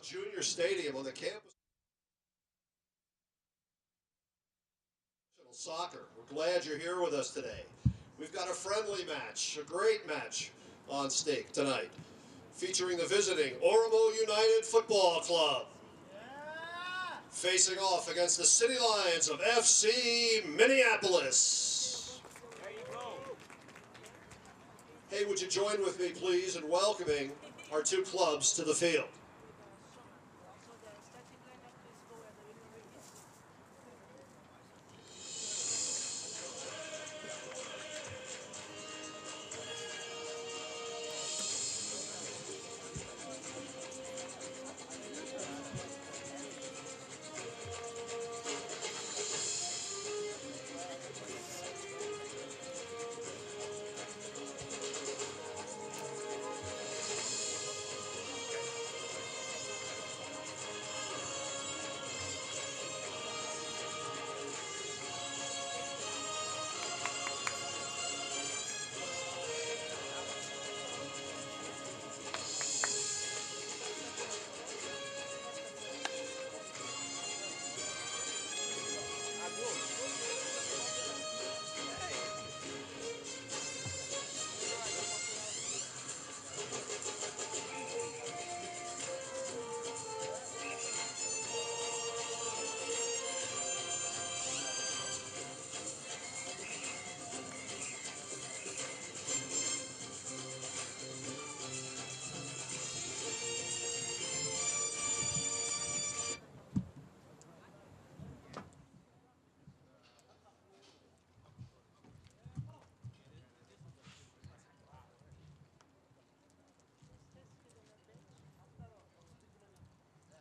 Junior Stadium on the campus of soccer. We're glad you're here with us today. We've got a friendly match, a great match on stake tonight, featuring the visiting Oromo United Football Club, facing off against the City Lions of FC Minneapolis. There you go. Hey, would you join with me, please, in welcoming our two clubs to the field?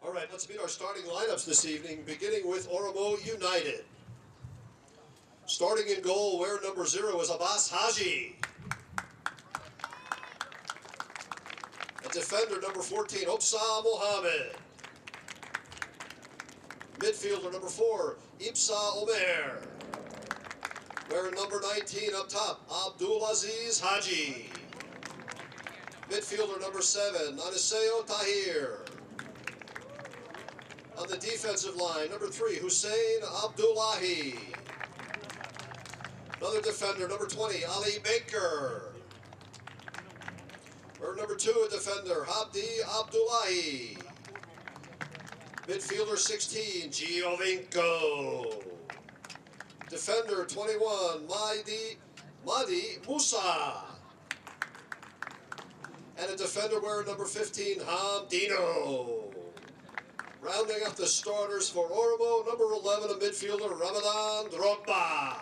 All right, let's meet our starting lineups this evening, beginning with Oromo United. Starting in goal, wearing number 0 is Abbas Haji. A defender, number 14, Opsa Mohammed. Midfielder, number 4, Ibsa Omer. Wearing number 19 up top, Abdulaziz Haji. Midfielder, number 7, Aniseo Tahir. On the defensive line, number 3, Hussein Abdullahi. Another defender, number 20, Ali Baker. Or number 2, a defender, Abdi Abdullahi. Midfielder 16, Giovinco. Defender 21, Madi Musa. And a defender wearing number 15, Hamdino. Rounding up the starters for Oromo, number 11, a midfielder, Ramadan Drogba.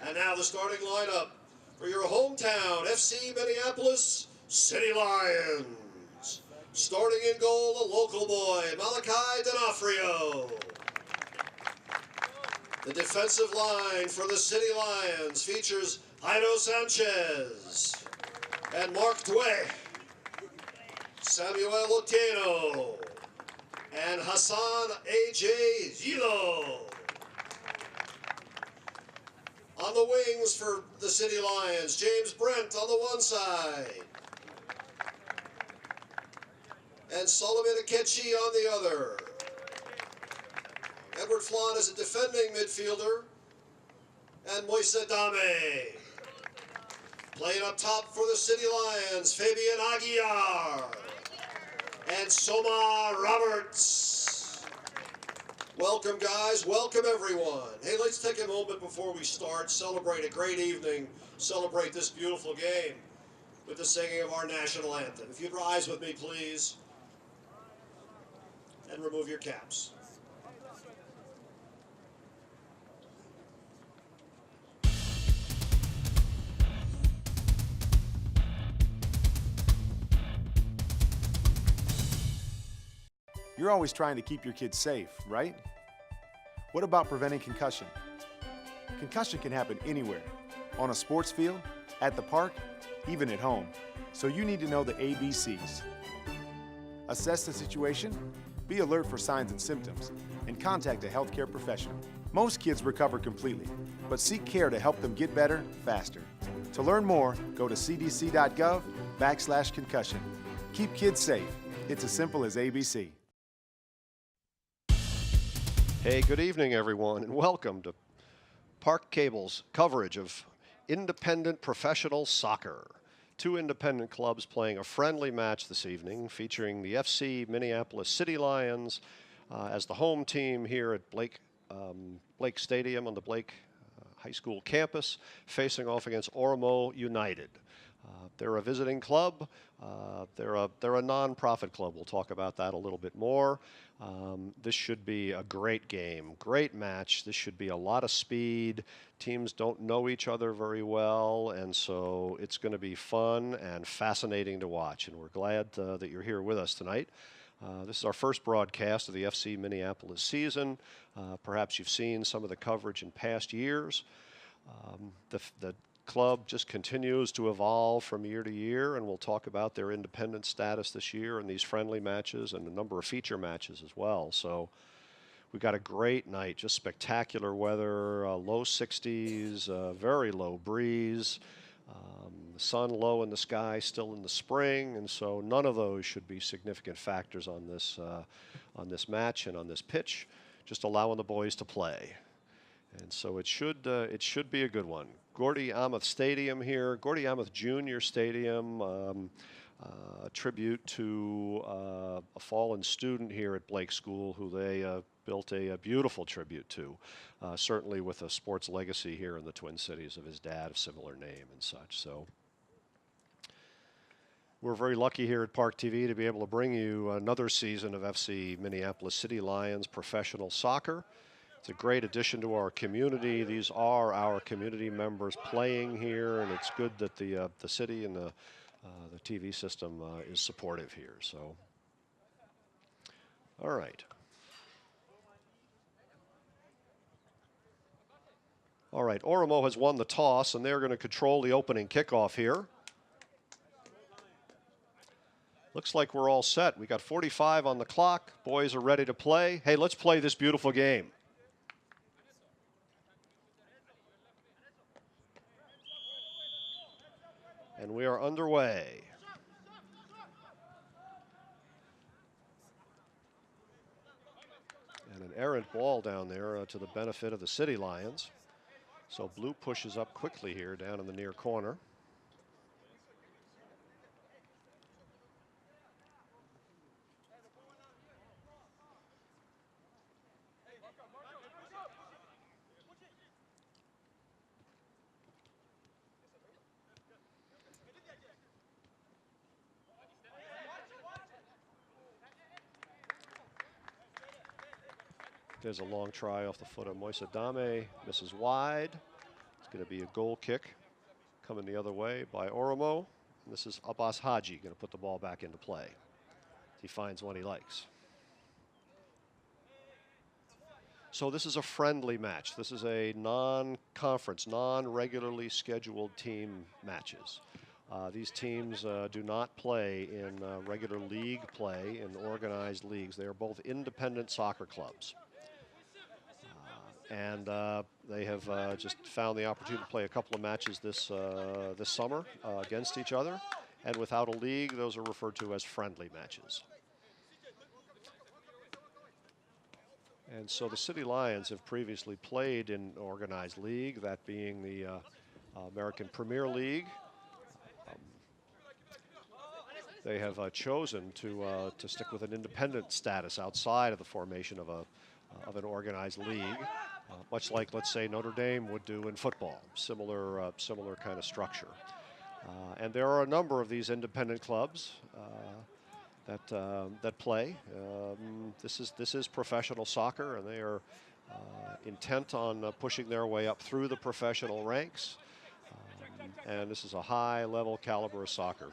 And now the starting lineup for your hometown, FC Minneapolis City Lions. Starting in goal, the local boy, Malachi D'Onofrio. The defensive line for the City Lions features Jairo Sanchez and Mark Dway, Samuel Otieno, and Hassan A.J. Zilo. On the wings for the City Lions, James Brent on the one side, and Solomon Akechi on the other. Edward Flan is a defending midfielder, and Moise Dame. Playing up top for the City Lions, Fabian Aguiar and Soma Roberts. Welcome, guys. Welcome, everyone. Hey, let's take a moment before we start, celebrate a great evening, celebrate this beautiful game with the singing of our national anthem. If you'd rise with me, please, and remove your caps. You're always trying to keep your kids safe, right? What about preventing concussion? Concussion can happen anywhere, on a sports field, at the park, even at home. So you need to know the ABCs. Assess the situation, be alert for signs and symptoms, and contact a healthcare professional. Most kids recover completely, but seek care to help them get better faster. To learn more, go to cdc.gov/concussion. Keep kids safe. It's as simple as ABC. Hey, good evening, everyone, and welcome to Park Cable's coverage of independent professional soccer. Two independent clubs playing a friendly match this evening, featuring the FC Minneapolis City Lions as the home team here at Blake Stadium on the Blake High School campus, facing off against Oromo United. They're a visiting club. They're a non-profit club. We'll talk about that a little bit more. This should be a great game, great match. This should be a lot of speed. Teams don't know each other very well, and so it's going to be fun and fascinating to watch. And we're glad that you're here with us tonight. This is our first broadcast of the FC Minneapolis season. Perhaps you've seen some of the coverage in past years. The club just continues to evolve from year to year, and we'll talk about their independent status this year and these friendly matches and a number of feature matches as well. So we got a great night, just spectacular weather, low 60s, very low breeze, the sun low in the sky, still in the spring, and so none of those should be significant factors on this match and on this pitch, just allowing the boys to play. And so it should be a good one. Gordy Ameth Stadium here, Gordy Ameth Jr. Stadium, a tribute to a fallen student here at Blake School who they built a beautiful tribute to, certainly with a sports legacy here in the Twin Cities of his dad of similar name and such. So we're very lucky here at ParkTV to be able to bring you another season of FC Minneapolis City Lions professional soccer. It's a great addition to our community. These are our community members playing here, and it's good that the city and the TV system is supportive here. So, all right. All right, Oromo has won the toss, and they're going to control the opening kickoff here. Looks like we're all set. We got 45 on the clock. Boys are ready to play. Hey, let's play this beautiful game. And we are underway. And an errant ball down there to the benefit of the City Lions. So blue pushes up quickly here down in the near corner. There's a long try off the foot of Moise Adame, misses wide. It's going to be a goal kick coming the other way by Oromo. And this is Abbas Haji going to put the ball back into play. He finds one he likes. So this is a friendly match. This is a non-conference, non-regularly scheduled team matches. These teams do not play in regular league play in organized leagues. They are both independent soccer clubs. And they have just found the opportunity to play a couple of matches this summer against each other. And without a league, those are referred to as friendly matches. And so the City Lions have previously played in organized league, that being the American Premier League. They have chosen to stick with an independent status outside of the formation of an organized league. Much like, let's say, Notre Dame would do in football, similar kind of structure. And there are a number of these independent clubs that play. This is professional soccer, and they are intent on pushing their way up through the professional ranks. And this is a high-level caliber of soccer.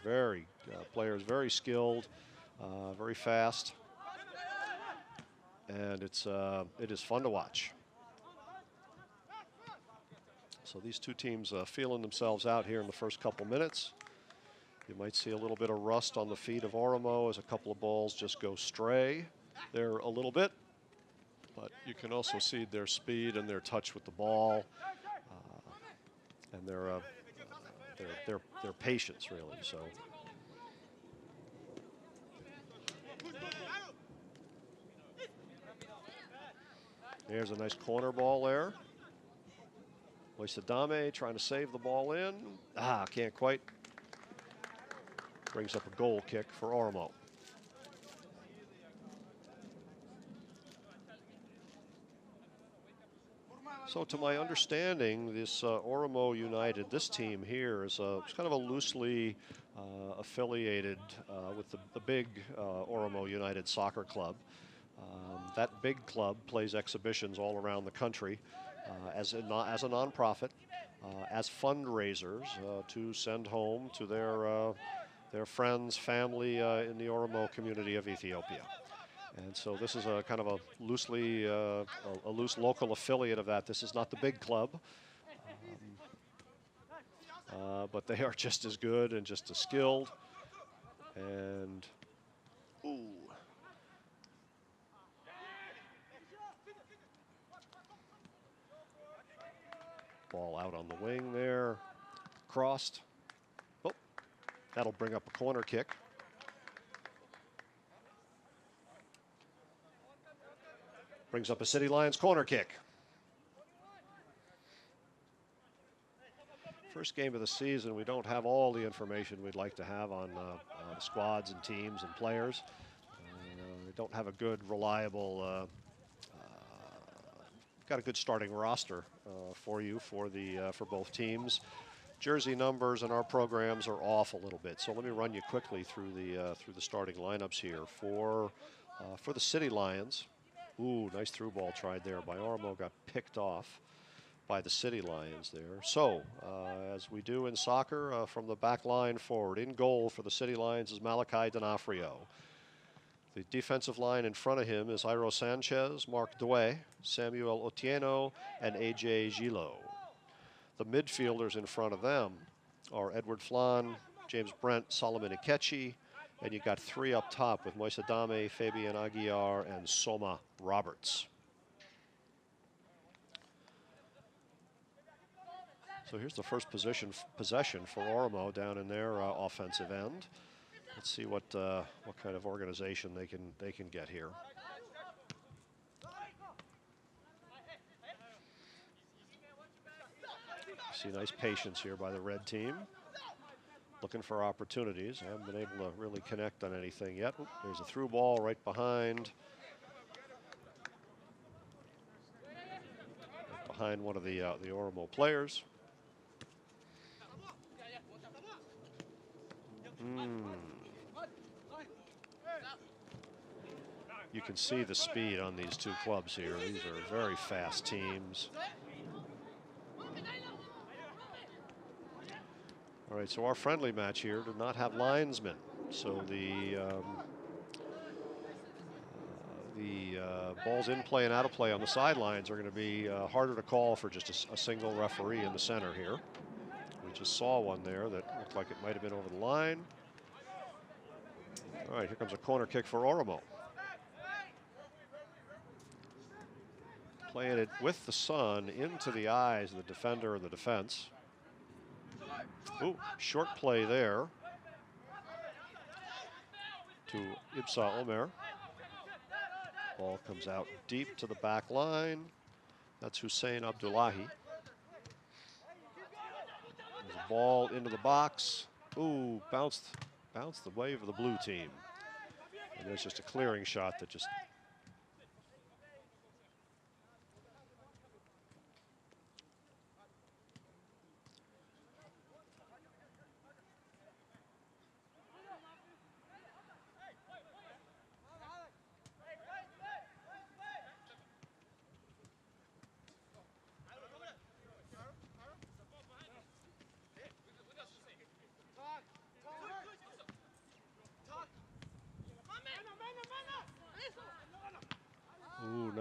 Players very skilled, very fast, and it is fun to watch. So these two teams feeling themselves out here in the first couple minutes. You might see a little bit of rust on the feet of Oromo as a couple of balls just go stray there a little bit. But you can also see their speed and their touch with the ball, and their patience, really. So There's a nice corner ball there. Moisadame trying to save the ball in. Can't quite. Brings up a goal kick for Oromo. So to my understanding, this Oromo United, this team here is it's kind of a loosely affiliated with the big Oromo United Soccer Club. That big club plays exhibitions all around the country as a nonprofit, as fundraisers to send home to their friends, family in the Oromo community of Ethiopia. And so this is a kind of a loosely, a loose local affiliate of that. This is not the big club, but they are just as good and just as skilled. And, ball out on the wing there, crossed. Oh, that'll bring up a corner kick. Brings up a City Lions corner kick. First game of the season, we don't have all the information we'd like to have on the squads and teams and players. We don't have a good, reliable, got a good starting roster for you for both teams. Jersey numbers and our programs are off a little bit, so let me run you quickly through the starting lineups here for the City Lions. Ooh, nice through ball tried there by Oromo, got picked off by the City Lions there. So, as we do in soccer, from the back line forward, in goal for the City Lions is Malachi D'Onofrio. The defensive line in front of him is Jairo Sanchez, Mark Dwe, Samuel Otieno, and AJ Gilo. The midfielders in front of them are Edward Flan, James Brent, Solomon Ikechi, and you got three up top with Moisadame, Fabian Aguiar, and Soma Roberts. So here's the first possession for Oromo down in their offensive end. Let's see what kind of organization they can get here. See nice patience here by the red team. Looking for opportunities. Haven't been able to really connect on anything yet. Oop, there's a through ball right behind one of the Oromo players. You can see the speed on these two clubs here. These are very fast teams. All right, so our friendly match here did not have linesmen. So the balls in play and out of play on the sidelines are going to be harder to call for just a single referee in the center here. We just saw one there that looked like it might have been over the line. All right, here comes a corner kick for Oromo. Playing it with the sun into the eyes of the defender and the defense. Ooh, short play there to Ibsa Omer. Ball comes out deep to the back line. That's Hussein Abdullahi. There's a ball into the box. Ooh, bounced the way of the blue team. And there's just a clearing shot that just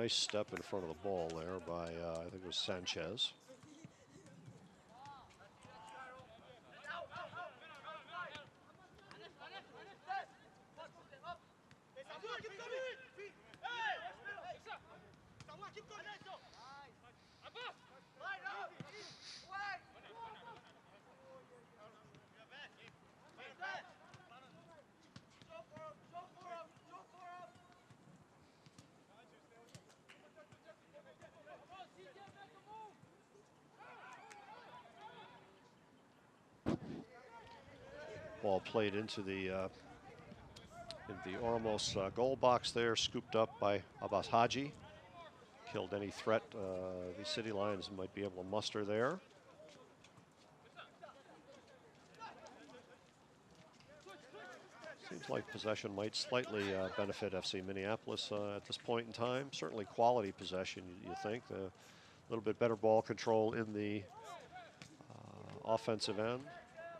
nice step in front of the ball there by, I think it was Sanchez. Ball played into the Oromos goal box there, scooped up by Abbas Haji. Killed any threat the City Lions might be able to muster there. Seems like possession might slightly benefit FC Minneapolis at this point in time. Certainly quality possession, you think. A little bit better ball control in the offensive end.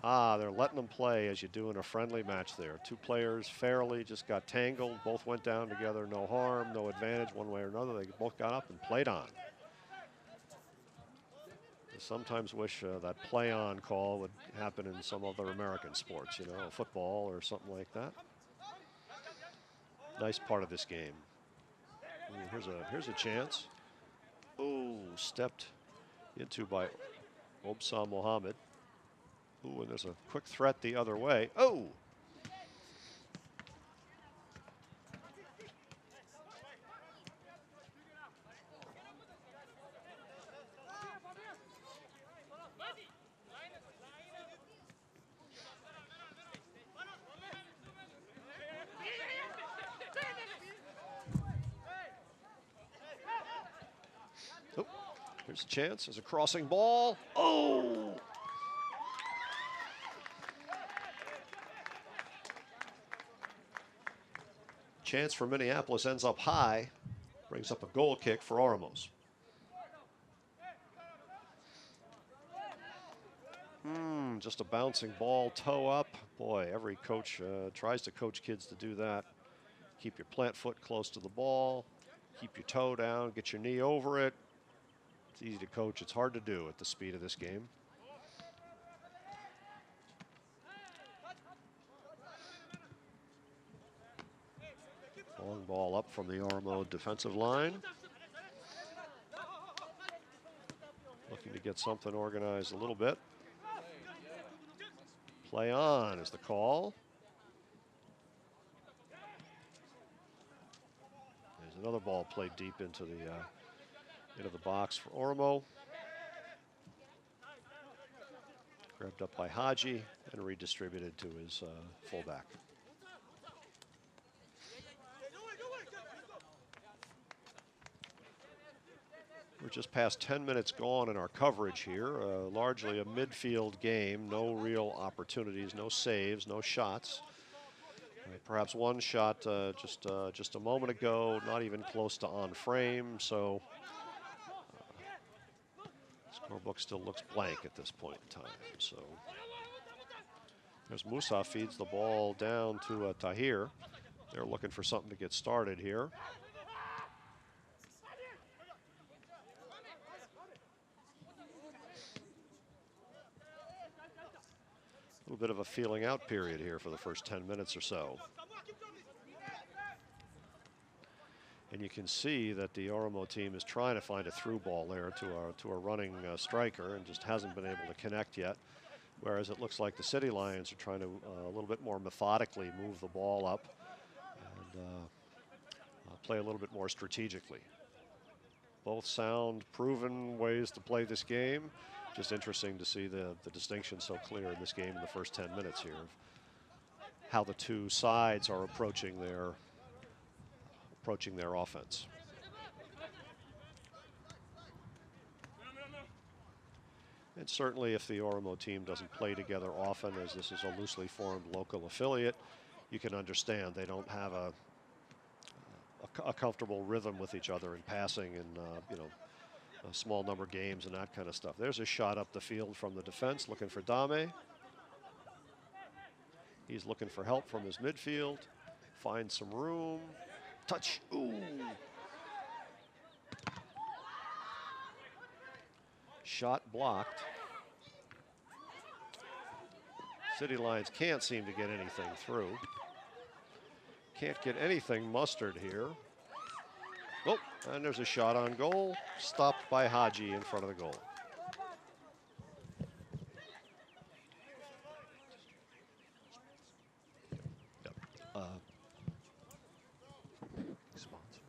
They're letting them play as you do in a friendly match there. Two players fairly just got tangled. Both went down together. No harm, no advantage one way or another. They both got up and played on. I sometimes wish that play on call would happen in some other American sports, you know, football or something like that. Nice part of this game. Here's a chance. Oh, stepped into by Obsa Mohammed. Ooh, and there's a quick threat the other way. Oh! Oh, here's a chance. There's a crossing ball. Oh! Chance for Minneapolis ends up high, brings up a goal kick for Oromos. Just a bouncing ball, toe up. Boy, every coach tries to coach kids to do that. Keep your plant foot close to the ball, keep your toe down, get your knee over it. It's easy to coach, it's hard to do at the speed of this game. Long ball up from the Oromo defensive line. Looking to get something organized a little bit. Play on is the call. There's another ball played deep into the box for Oromo. Grabbed up by Haji and redistributed to his fullback. We're just past 10 minutes gone in our coverage here. Largely a midfield game. No real opportunities, no saves, no shots. Perhaps one shot just a moment ago, not even close to on frame. So scorebook still looks blank at this point in time. So there's Musa feeds the ball down to Tahir. They're looking for something to get started here. A little bit of a feeling out period here for the first 10 minutes or so. And you can see that the Oromo team is trying to find a through ball there to a running striker and just hasn't been able to connect yet. Whereas it looks like the City Lions are trying to a little bit more methodically move the ball up and play a little bit more strategically. Both sound, proven ways to play this game. Just interesting to see the distinction so clear in this game in the first 10 minutes here of how the two sides are approaching their offense. And certainly if the Oromo team doesn't play together often, as this is a loosely formed local affiliate, you can understand they don't have a comfortable rhythm with each other in passing and a small number of games and that kind of stuff. There's a shot up the field from the defense, looking for Dame. He's looking for help from his midfield. Finds some room. Touch. Ooh. Shot blocked. City Lions can't seem to get anything through. Can't get anything mustered here. Oh, and there's a shot on goal, stopped by Haji in front of the goal. Yep. Sponsor.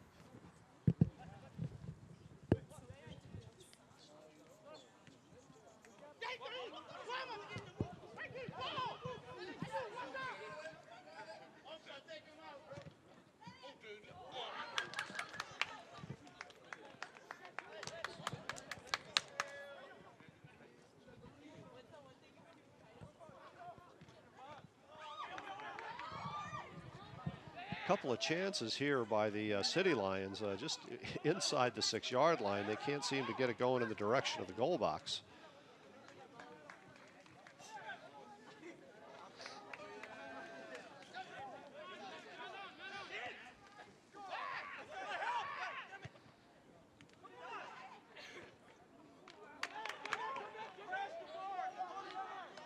Couple of chances here by the City Lions, just inside the 6-yard line. They can't seem to get it going in the direction of the goal box.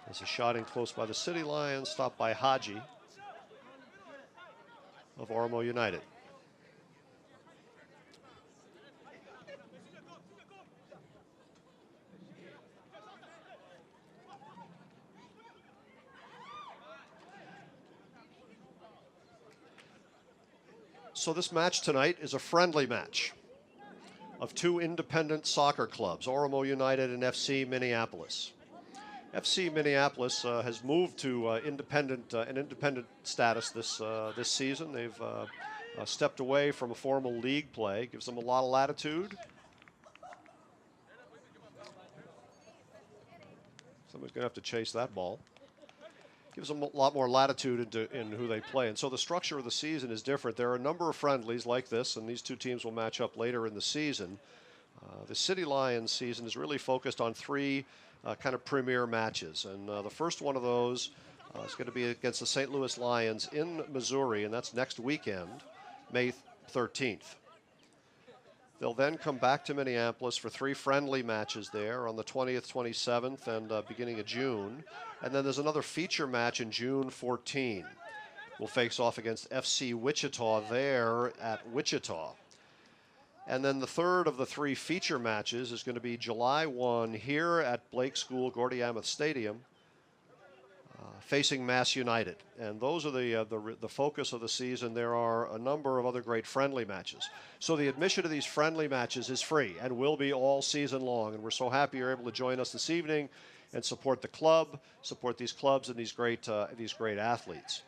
There's a shot in close by the City Lions, stopped by Haji of Oromo United. So this match tonight is a friendly match of two independent soccer clubs, Oromo United and FC Minneapolis. FC Minneapolis has moved to an independent status this season. They've stepped away from a formal league play. Gives them a lot of latitude. Somebody's going to have to chase that ball. Gives them a lot more latitude in who they play. And so the structure of the season is different. There are a number of friendlies like this, and these two teams will match up later in the season. The City Lions season is really focused on three kind of premier matches. And the first one of those is going to be against the St. Louis Lions in Missouri, and that's next weekend, May 13th. They'll then come back to Minneapolis for three friendly matches there on the 20th, 27th, and beginning of June. And then there's another feature match in June 14. We'll face off against FC Wichita there at Wichita. And then the third of the three feature matches is going to be July 1 here at Blake School, Gordy Ameth Stadium, facing Mass United. And those are the focus of the season. There are a number of other great friendly matches. So the admission to these friendly matches is free and will be all season long. And we're so happy you're able to join us this evening and support the club, support these clubs and these great athletes.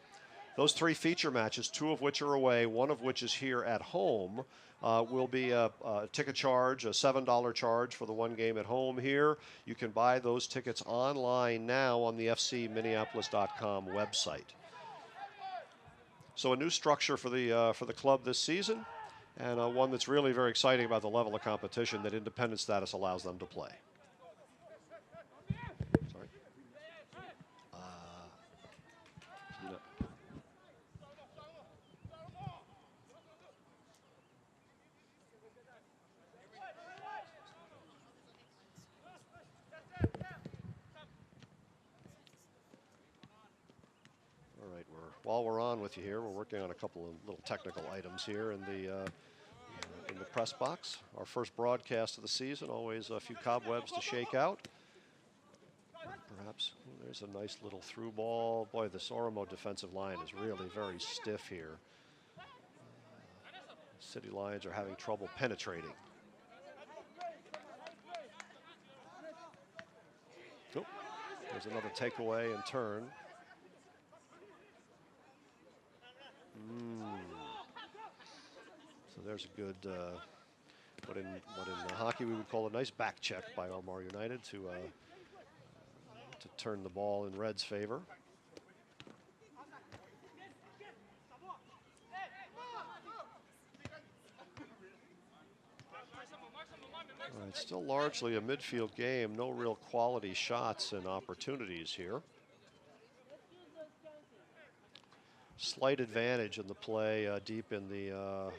Those three feature matches, two of which are away, one of which is here at home, will be a ticket charge, a $7 charge for the one game at home here. You can buy those tickets online now on the fcminneapolis.com website. So a new structure for the club this season, and one that's really very exciting about the level of competition that independent status allows them to play. Sorry. While we're on with you here, we're working on a couple of little technical items here in the press box. Our first broadcast of the season, always a few cobwebs to shake out. Perhaps there's a nice little through ball. Boy, this Oromo defensive line is really very stiff here. City Lions are having trouble penetrating. Oh, there's another takeaway and turn. So there's a good, what in hockey we would call a nice back check by Oromo United to turn the ball in Red's favor. It's still largely a midfield game, no real quality shots and opportunities here. Slight advantage in the play deep in the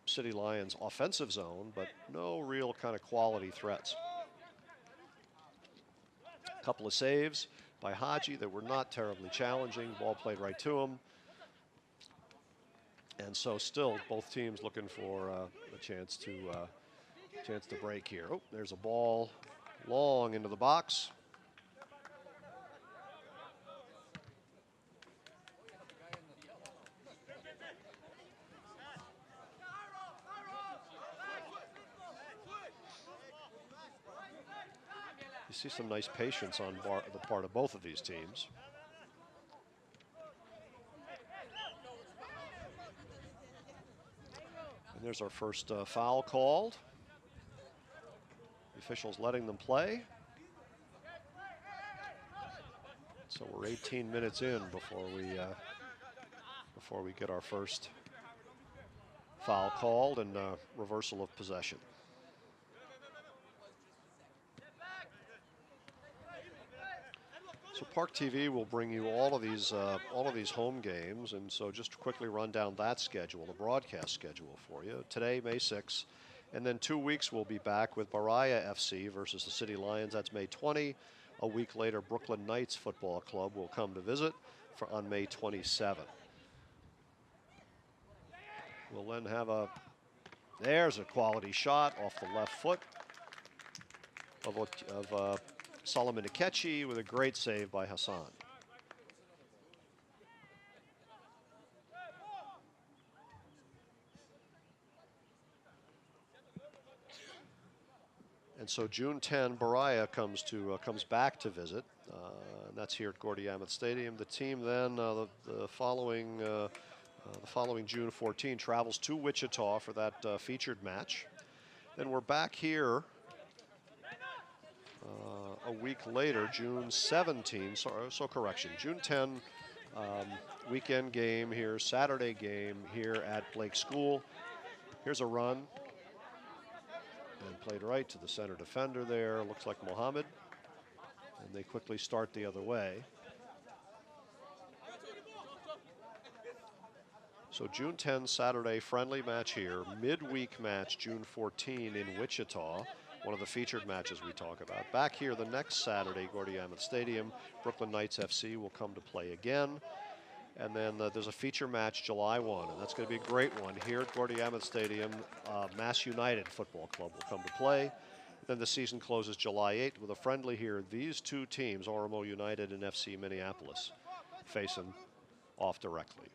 City Lions offensive zone, but no real kind of quality threats. A couple of saves by Haji that were not terribly challenging. Ball played right to him. And so still both teams looking for a chance to break here. Oh, there's a ball long into the box. You see some nice patience on the part of both of these teams. And there's our first foul called. The officials letting them play. So we're 18 minutes in before before we get our first foul called and reversal of possession. So ParkTV will bring you all of these home games, and so just to quickly run down that schedule, the broadcast schedule for you. Today, May 6th, and then 2 weeks we'll be back with Berea FC versus the City Lions. That's May 20. A week later, Brooklyn Knights Football Club will come to visit on May 27. We'll then have there's a quality shot off the left foot of Solomon Akechi with a great save by Hassan. And so June 10, Berea comes back to visit, and that's here at Gordy Ameth Stadium. The team then the following June 14 travels to Wichita for that featured match. Then we're back here a week later, June 17. So correction, June 10, weekend game here, Saturday game here at Blake School. Here's a run. And played right to the center defender there. Looks like Mohammed. And they quickly start the other way. So June 10, Saturday, friendly match here. Midweek match, June 14 in Wichita. One of the featured matches we talk about. Back here the next Saturday, Gordy Ameth Stadium. Brooklyn Knights FC will come to play again. And then there's a feature match July 1, and that's going to be a great one here at Gordy Ameth Stadium. Mass United Football Club will come to play. Then the season closes July 8 with a friendly here. These two teams, Oromo United and FC Minneapolis, facing off directly.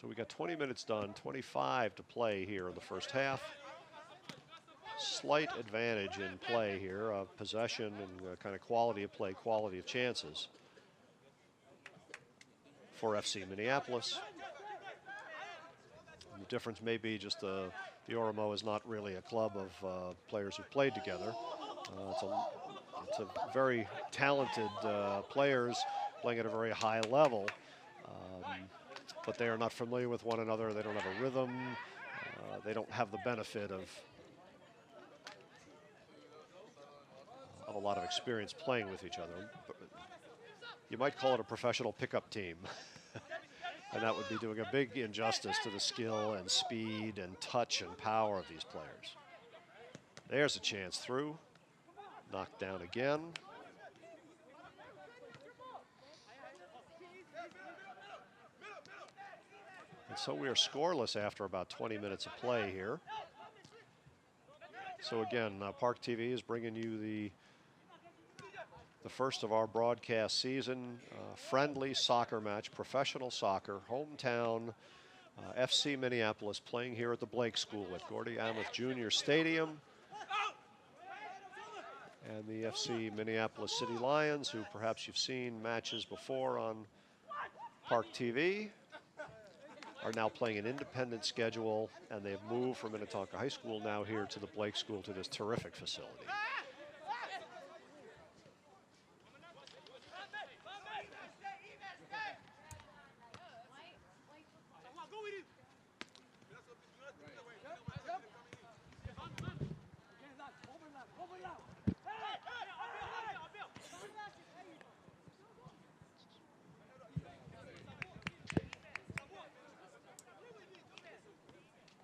So we got 20 minutes done, 25 to play here in the first half. Slight advantage in play here of possession and kind of quality of play, quality of chances for FC Minneapolis. And the difference may be just the Oromo is not really a club of players who've played together. It's a very talented players playing at a very high level, but they are not familiar with one another. They don't have a rhythm. They don't have the benefit of a lot of experience playing with each other. You might call it a professional pickup team. And that would be doing a big injustice to the skill and speed and touch and power of these players. There's a chance through. Knocked down again. And so we are scoreless after about 20 minutes of play here. So again, ParkTV is bringing you the first of our broadcast season, friendly soccer match, professional soccer, hometown FC Minneapolis playing here at the Blake School at Gordy Ameth Junior Stadium. And the FC Minneapolis City Lions, who perhaps you've seen matches before on ParkTV, are now playing an independent schedule, and they've moved from Minnetonka High School now here to the Blake School, to this terrific facility.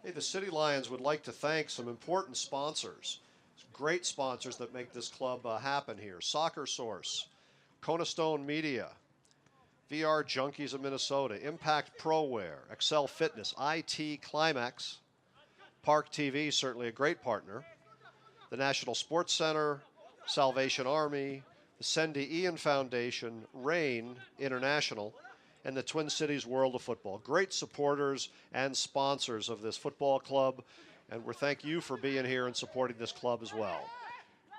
Hey, the City Lions would like to thank some important sponsors, great sponsors that make this club happen here. Soccer Source, Kona Stone Media, VR Junkies of Minnesota, Impact Pro Wear, Excel Fitness, IT Climax, ParkTV, certainly a great partner, the National Sports Center, Salvation Army, the Sendy Ian Foundation, RAIN International, and the Twin Cities World of Football. Great supporters and sponsors of this football club, and we thank you for being here and supporting this club as well.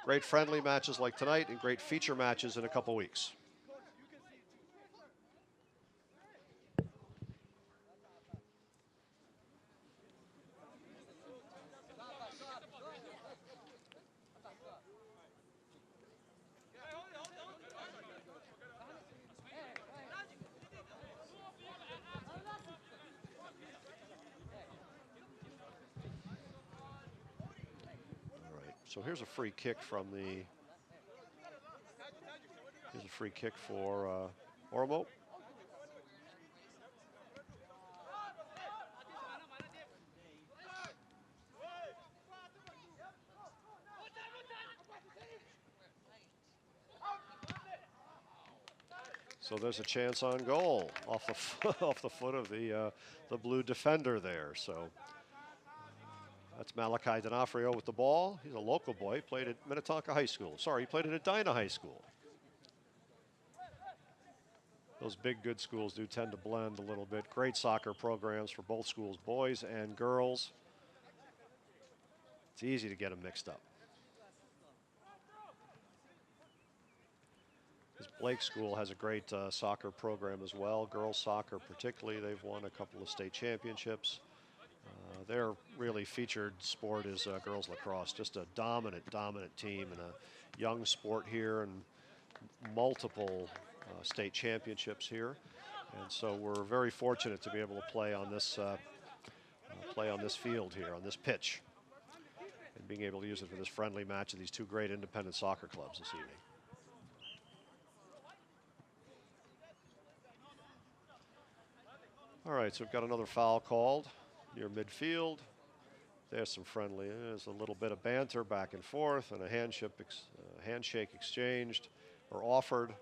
Great friendly matches like tonight and great feature matches in a couple weeks. So here's a free kick from the. Here's a free kick for Oromo. So there's a chance on goal off the off the foot of the blue defender there. So that's Malachi D'Onofrio with the ball. He's a local boy. Played at Minnetonka High School. Sorry, he played at Edina High School. Those big good schools do tend to blend a little bit. Great soccer programs for both schools, boys and girls. It's easy to get them mixed up. This Blake School has a great soccer program as well. Girls soccer particularly, they've won a couple of state championships. Their really featured sport is girls lacrosse. Just a dominant team and a young sport here, and multiple state championships here. And so we're very fortunate to be able to play on this field here, on this pitch, and being able to use it for this friendly match of these two great independent soccer clubs this evening. All right, so we've got another foul called near midfield. There's some friendly, there's a little bit of banter back and forth, and a handshake exchanged or offered.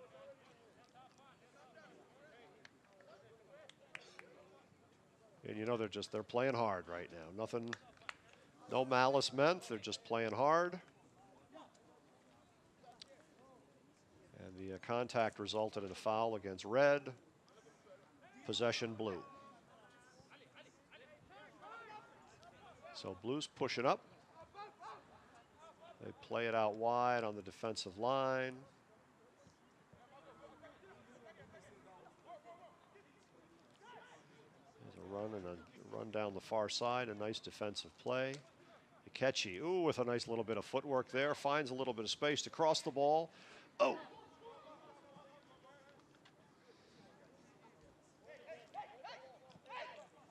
And you know they're playing hard right now. Nothing, no malice meant. They're just playing hard. And the contact resulted in a foul against red. Possession blue. So blue's pushing up. They play it out wide on the defensive line. There's a run and a run down the far side, a nice defensive play. Ikechi, ooh, with a nice little bit of footwork there, finds a little bit of space to cross the ball. Oh!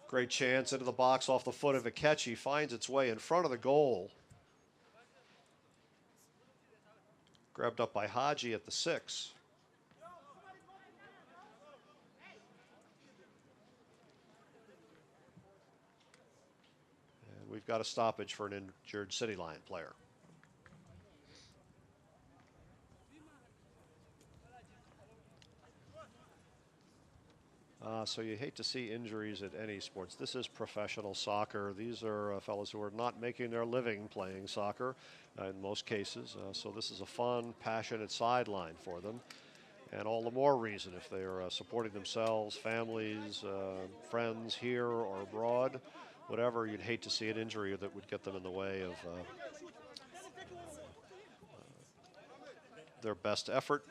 Great chance into the box off the foot of Ikechi, finds its way in front of the goal. Grabbed up by Haji at the 6. And we've got a stoppage for an injured City Lion player. So you hate to see injuries at any sports. This is professional soccer. These are fellows who are not making their living playing soccer in most cases. So this is a fun, passionate sideline for them. And all the more reason if they are supporting themselves, families, friends here or abroad, whatever, you'd hate to see an injury that would get them in the way of their best effort.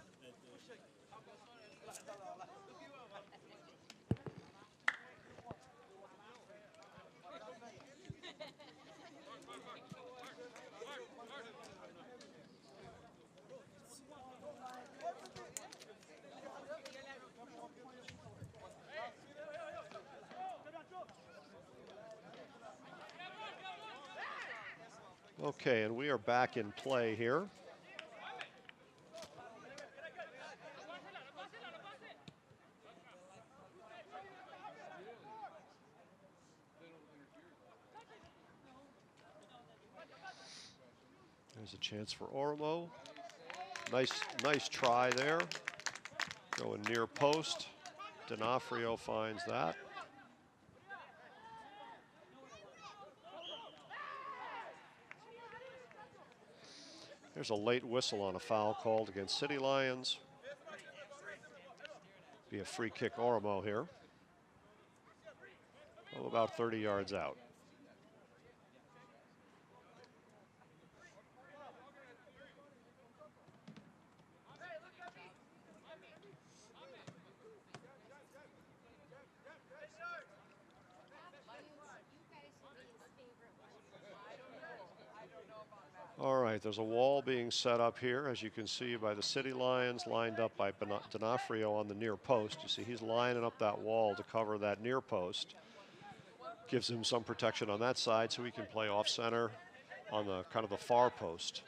Okay, and we are back in play here. There's a chance for Oromo. Nice try there. Going near post. D'Onofrio finds that. There's a late whistle on a foul called against City Lions. Be a free kick Oromo here. Oh, about 30 yards out. All right, there's a wall being set up here, as you can see by the City Lions, lined up by D'Onofrio on the near post. You see he's lining up that wall to cover that near post. Gives him some protection on that side so he can play off center on the kind of the far post.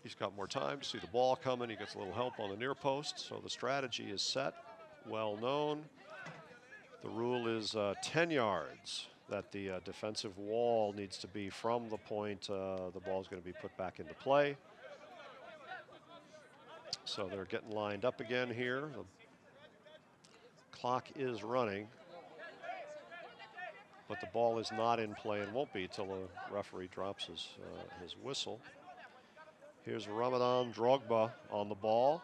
He's got more time to see the ball coming. He gets a little help on the near post. So the strategy is set, well known. The rule is 10 yards that the defensive wall needs to be from the point the ball is going to be put back into play. So they're getting lined up again here. The clock is running, but the ball is not in play and won't be till the referee drops his whistle. Here's Ramadan Drogba on the ball.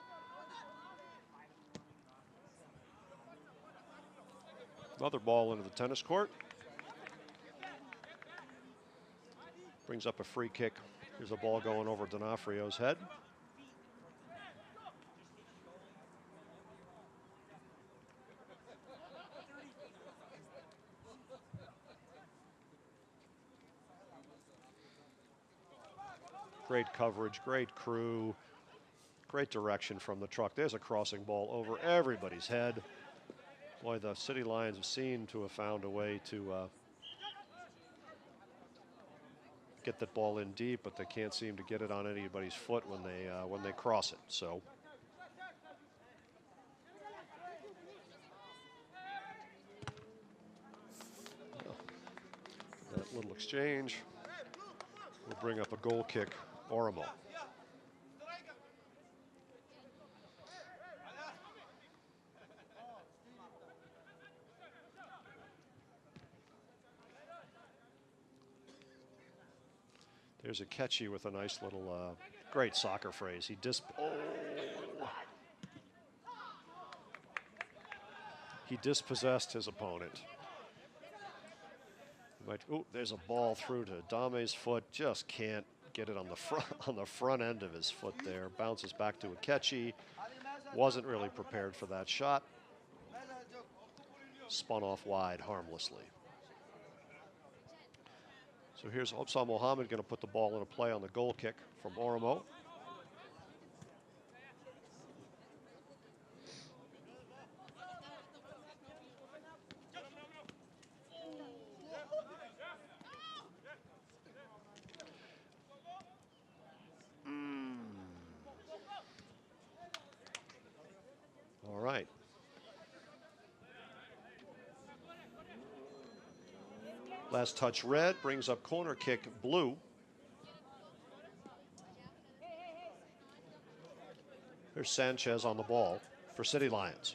Another ball into the tennis court. Brings up a free kick. Here's a ball going over D'Onofrio's head. Great coverage, great crew, great direction from the truck. There's a crossing ball over everybody's head. Boy, the City Lions seem to have found a way to get that ball in deep, but they can't seem to get it on anybody's foot when they cross it. So that little exchange will bring up a goal kick, Oromo. There's a catchy with a nice little, great soccer phrase. He dispossessed his opponent. There's a ball through to Dame's foot. Just can't get it on the front end of his foot there. Bounces back to a catchy. Wasn't really prepared for that shot. Spun off wide harmlessly. So here's Hobsam Mohammed going to put the ball into play on the goal kick from Oromo. All right. Last touch red, brings up corner kick blue. There's Sanchez on the ball for City Lions.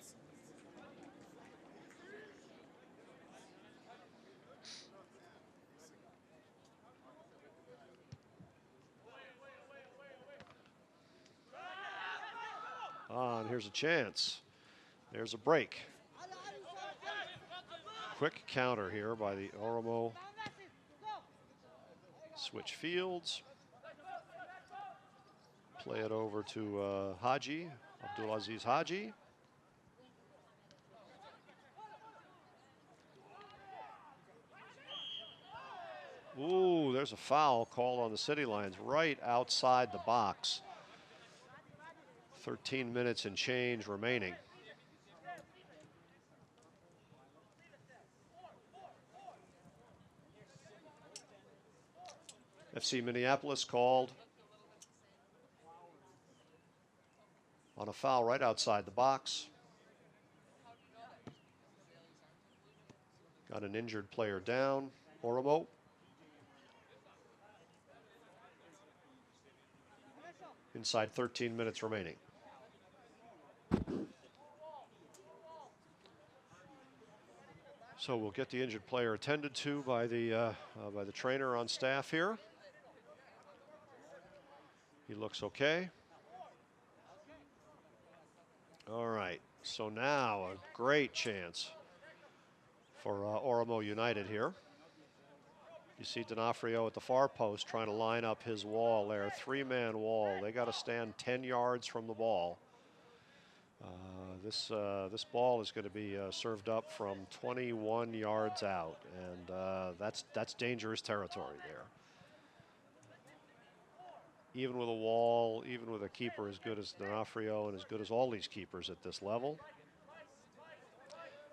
And here's a chance. There's a break. Quick counter here by the Oromo. Switch fields. Play it over to Haji, Abdulaziz Haji. Ooh, there's a foul called on the City Lions right outside the box. 13 minutes and change remaining. FC Minneapolis called on a foul right outside the box. Got an injured player down, Oromo. Inside 13 minutes remaining. So we'll get the injured player attended to by the trainer on staff here. He looks okay. All right, so now a great chance for Oromo United here. You see D'Onofrio at the far post trying to line up his wall there, three-man wall. They got to stand 10 yards from the ball. This ball is going to be served up from 21 yards out, and that's dangerous territory there. Even with a wall, even with a keeper as good as D'Onofrio and as good as all these keepers at this level.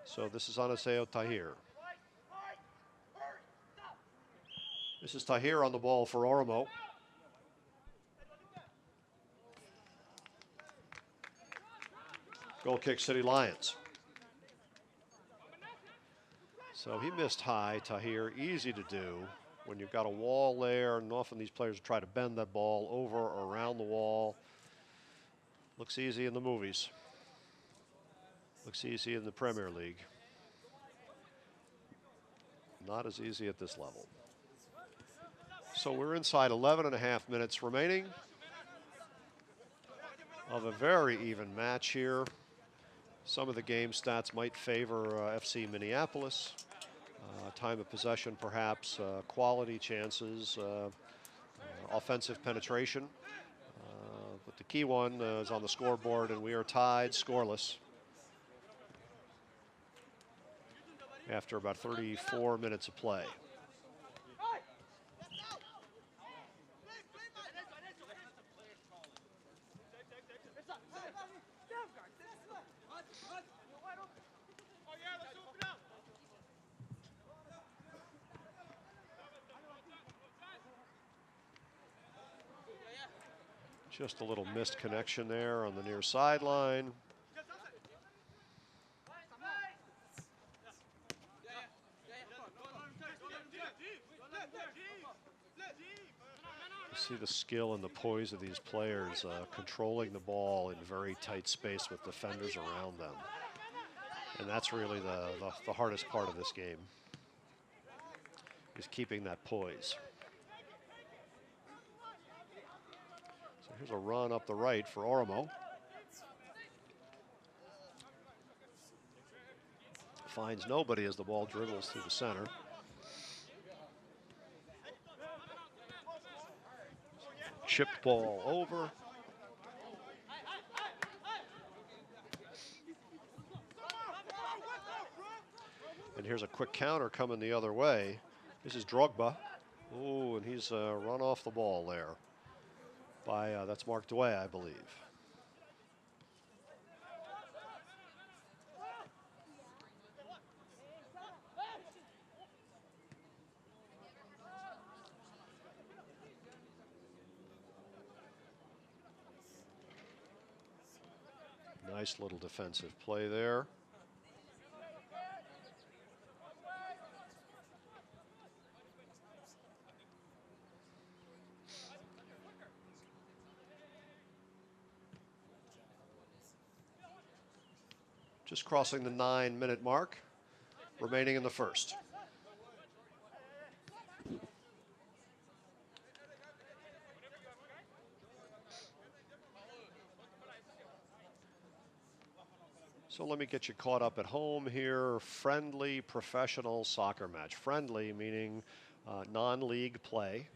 So this is Anaseo Tahir. This is Tahir on the ball for Oromo. Goal kick, City Lions. So he missed high, Tahir. Easy to do when you've got a wall there, and often these players try to bend that ball over or around the wall. Looks easy in the movies. Looks easy in the Premier League. Not as easy at this level. So we're inside 11 and a half minutes remaining of a very even match here. Some of the game stats might favor FC Minneapolis. Time of possession, perhaps, quality chances, offensive penetration. But the key one is on the scoreboard, and we are tied scoreless after about 34 minutes of play. Just a little missed connection there on the near sideline. You see the skill and the poise of these players controlling the ball in very tight space with defenders around them. And that's really the hardest part of this game, is keeping that poise. Here's a run up the right for Oromo. Finds nobody as the ball dribbles through the center. Chipped ball over. And here's a quick counter coming the other way. This is Drogba. Oh, and he's run off the ball there. That's Mark Dway, I believe. Nice little defensive play there. Just crossing the 9-minute mark, remaining in the first. So let me get you caught up at home here. Friendly professional soccer match. Friendly meaning non-league play.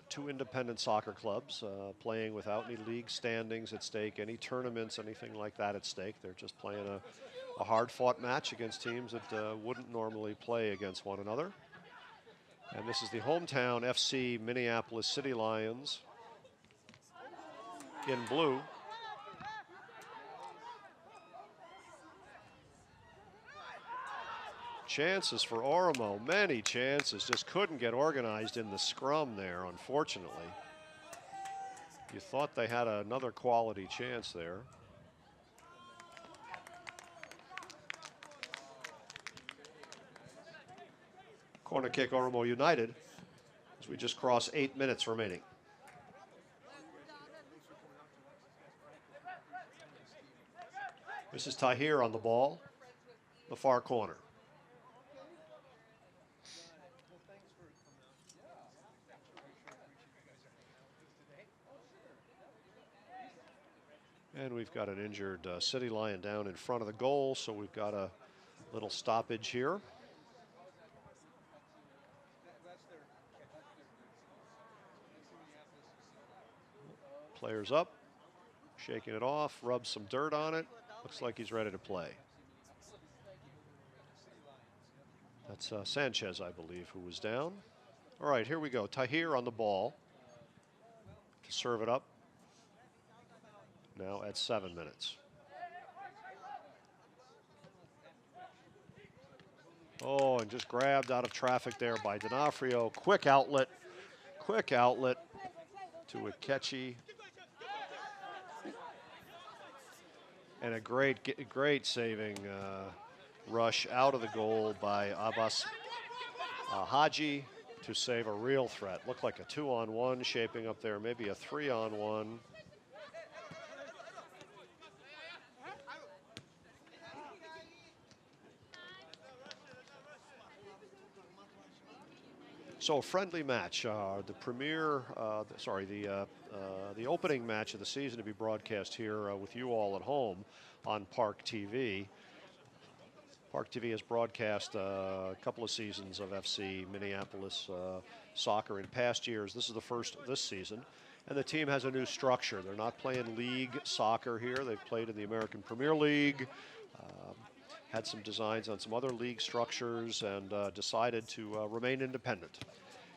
Two independent soccer clubs playing without any league standings at stake, any tournaments, anything like that at stake. They're just playing a hard-fought match against teams that wouldn't normally play against one another. And this is the hometown FC Minneapolis City Lions in blue. Chances for Oromo, many chances, just couldn't get organized in the scrum there, unfortunately. You thought they had another quality chance there. Corner kick, Oromo United, as we just cross 8 minutes remaining. This is Tahir on the ball, the far corner. And we've got an injured City Lion down in front of the goal, so we've got a little stoppage here. Player's up, shaking it off, rubs some dirt on it. Looks like he's ready to play. That's Sanchez, I believe, who was down. All right, here we go. Tahir on the ball to serve it up. Now at 7 minutes. Oh, and and just grabbed out of traffic there by D'Onofrio. Quick outlet to Akechi. And a great saving rush out of the goal by Abbas Haji to save a real threat. Looked like a 2-on-1 shaping up there, maybe a 3-on-1. So a friendly match, the opening match of the season to be broadcast here with you all at home on ParkTV. ParkTV has broadcast a couple of seasons of FC Minneapolis soccer in past years. This is the first this season, and the team has a new structure. They're not playing league soccer here. They've played in the American Premier League, had some designs on some other league structures, and decided to remain independent.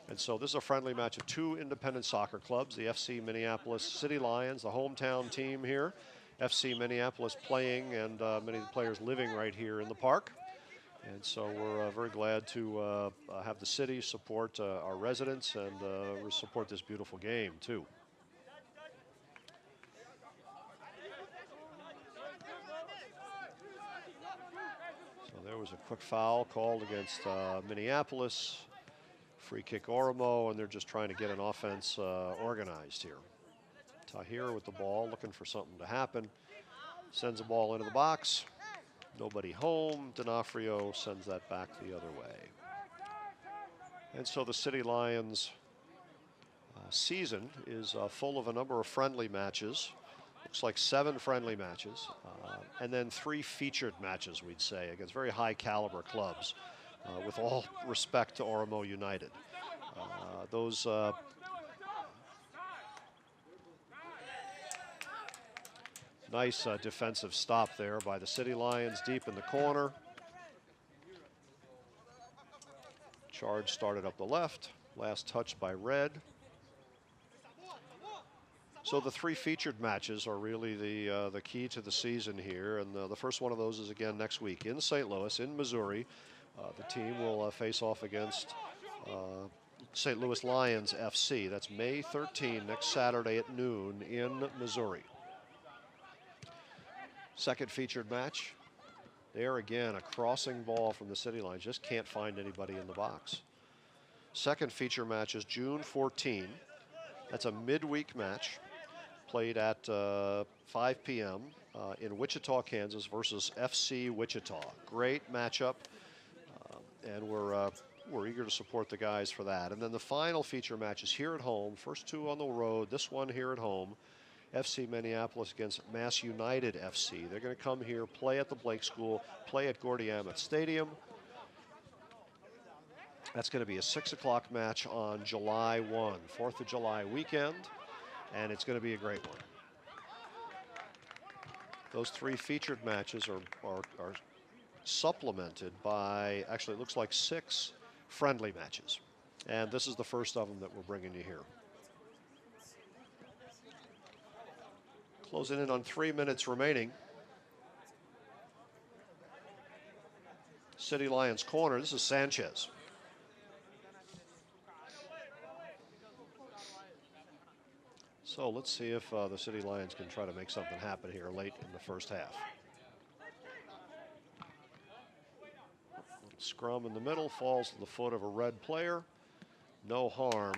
And so this is a friendly match of two independent soccer clubs, the FC Minneapolis City Lions, the hometown team here. FC Minneapolis playing, and many of the players living right here in the park. And so we're very glad to have the city support our residents and support this beautiful game too. So there was a quick foul called against Minneapolis. Free kick Oromo, and they're just trying to get an offense organized here. Tahir with the ball, looking for something to happen. Sends the ball into the box. Nobody home. D'Onofrio sends that back the other way. And so the City Lions season is full of a number of friendly matches. Looks like 7 friendly matches. And then 3 featured matches, we'd say, against very high caliber clubs. With all respect to Oromo United. Those nice defensive stop there by the City Lions deep in the corner. Charge started up the left. Last touch by Red. So the 3 featured matches are really the key to the season here. And the first one of those is again next week in St. Louis, in Missouri. The team will face off against St. Louis Lions FC. That's May 13, next Saturday at noon in Missouri. Second featured match. There again, a crossing ball from the City Lions. Just can't find anybody in the box. Second feature match is June 14. That's a midweek match played at 5 p.m. In Wichita, Kansas versus FC Wichita. Great matchup. And we're eager to support the guys for that. And then the final feature match is here at home. First 2 on the road. This one here at home. FC Minneapolis against Mass United FC. They're going to come here, play at the Blake School, play at Gordy Amet Stadium. That's going to be a 6 o'clock match on July 1, 4th of July weekend. And it's going to be a great one. Those 3 featured matches are supplemented by, actually it looks like 6 friendly matches. And this is the first of them that we're bringing you here. Closing in on 3 minutes remaining. City Lions corner, this is Sanchez. So let's see if the City Lions can try to make something happen here late in the first half. Scrum in the middle, falls to the foot of a Red player. No harm.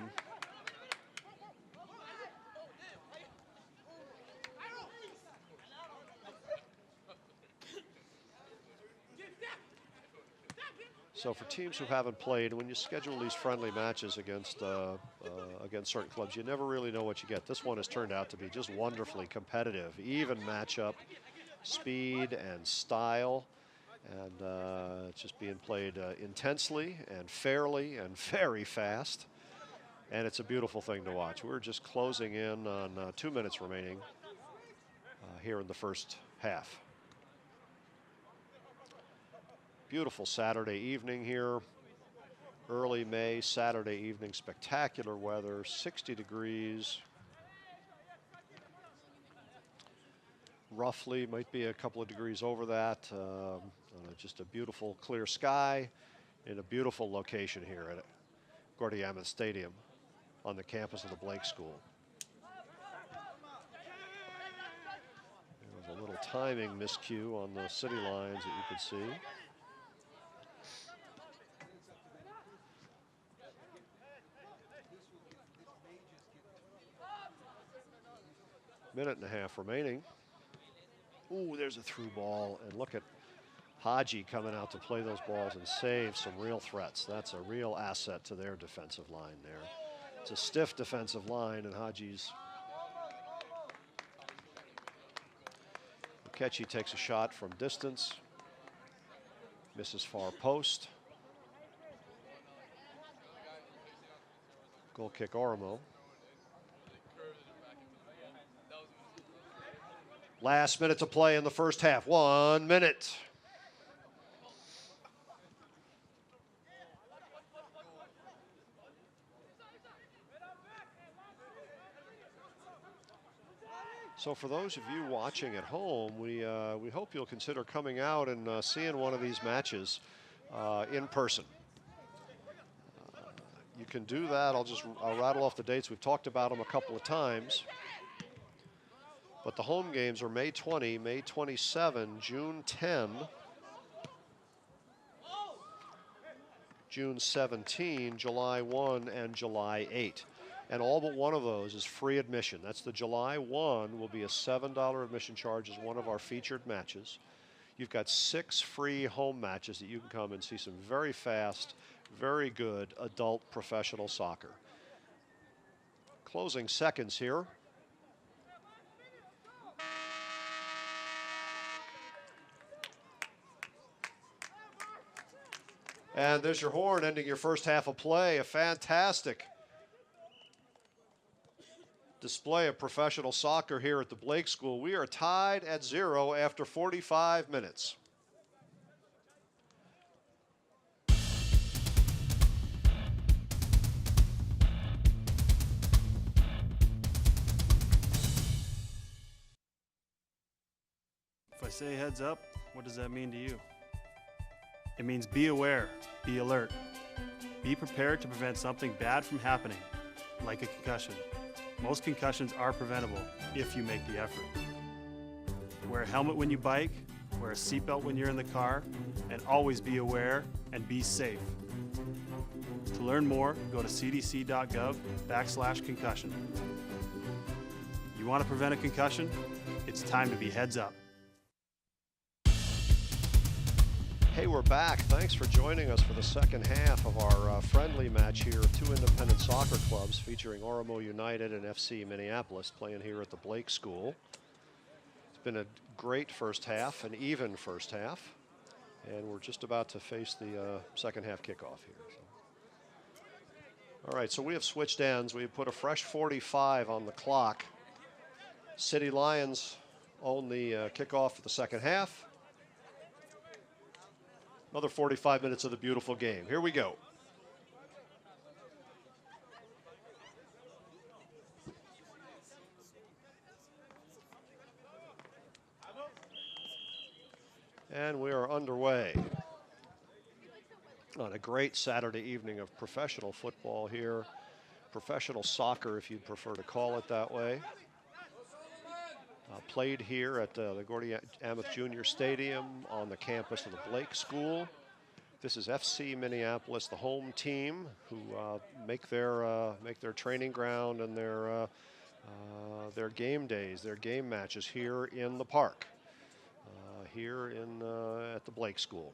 So for teams who haven't played, when you schedule these friendly matches against certain clubs, you never really know what you get. This one has turned out to be just wonderfully competitive, even matchup, speed and style. And it's just being played intensely and fairly and very fast. And it's a beautiful thing to watch. We're just closing in on 2 minutes remaining here in the first half. Beautiful Saturday evening here. Early May, Saturday evening, spectacular weather, 60 degrees. Roughly, might be a couple of degrees over that. Just a beautiful clear sky. in a beautiful location here at Gordiamith Stadium on the campus of the Blake School. There was a little timing miscue on the city lines that you could see. Minute and a half remaining. Ooh, there's a through ball, and look at Haji coming out to play those balls and save some real threats. That's a real asset to their defensive line there. It's a stiff defensive line, and Haji's. Okechi takes a shot from distance. Misses far post. Goal kick Oromo. Last minute to play in the first half. 1 minute. So for those of you watching at home, we hope you'll consider coming out and seeing one of these matches in person. You can do that. I'll rattle off the dates. We've talked about them a couple of times. But the home games are May 20, May 27, June 10, June 17, July 1, and July 8. And all but one of those is free admission. That's the July 1 will be a $7 admission charge as one of our featured matches. You've got 6 free home matches that you can come and see some very fast, very good adult professional soccer. Closing seconds here. And there's your horn ending your first half of play. A fantastic display of professional soccer here at the Blake School. We are tied at 0 after 45 minutes. If I say heads up, what does that mean to you? It means be aware, be alert. Be prepared to prevent something bad from happening, like a concussion. Most concussions are preventable if you make the effort. Wear a helmet when you bike, wear a seatbelt when you're in the car, and always be aware and be safe. To learn more, go to cdc.gov/concussion. You want to prevent a concussion? It's time to be heads up. Hey, we're back. Thanks for joining us for the second half of our friendly match here of 2 independent soccer clubs featuring Oromo United and FC Minneapolis playing here at the Blake School. It's been a great first half, an even first half, and we're just about to face the second half kickoff here. So. All right, so we have switched ends. We have put a fresh 45 on the clock. City Lions own the kickoff for the second half. Another 45 minutes of the beautiful game. Here we go. And we are underway on a great Saturday evening of professional football here. Professional soccer, if you'd prefer to call it that way. Played here at the Gordiamith Junior Stadium on the campus of the Blake School. This is FC Minneapolis, the home team, who make their training ground and their game days, their game matches here in the park, here at the Blake School.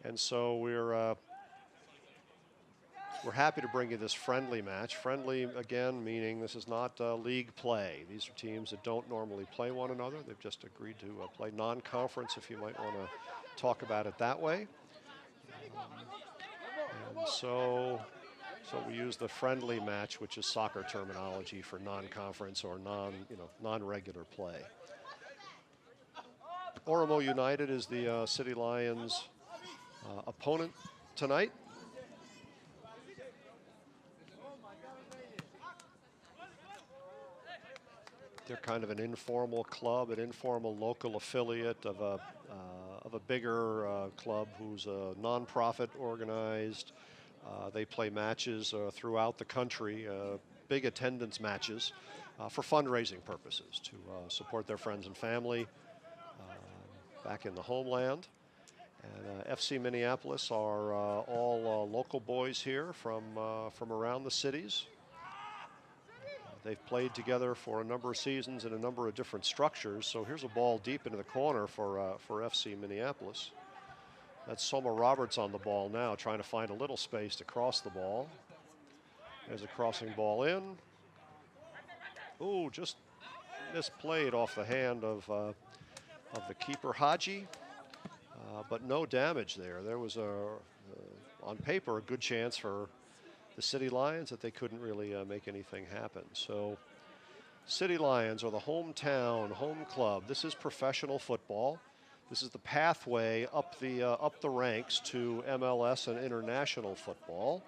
And so we're happy to bring you this friendly match. Friendly, again, meaning this is not league play. These are teams that don't normally play one another. They've just agreed to play non-conference, if you might want to talk about it that way. And so we use the friendly match, which is soccer terminology for non-conference or non-regular play. Oromo United is the City Lions' opponent tonight. They're kind of an informal club, an informal local affiliate of of a bigger club who's a nonprofit organized. They play matches throughout the country, big attendance matches for fundraising purposes to support their friends and family back in the homeland. And FC Minneapolis are all local boys here from around the cities. They've played together for a number of seasons in a number of different structures. So here's a ball deep into the corner for FC Minneapolis. That's Soma Roberts on the ball now, trying to find a little space to cross the ball. There's a crossing ball in. Ooh, just misplayed off the hand of the keeper, Haji. But no damage there. There was, on paper, a good chance for the City Lions that they couldn't really make anything happen. So City Lions are the hometown home club. This is professional football. This is the pathway up the ranks to MLS and international football.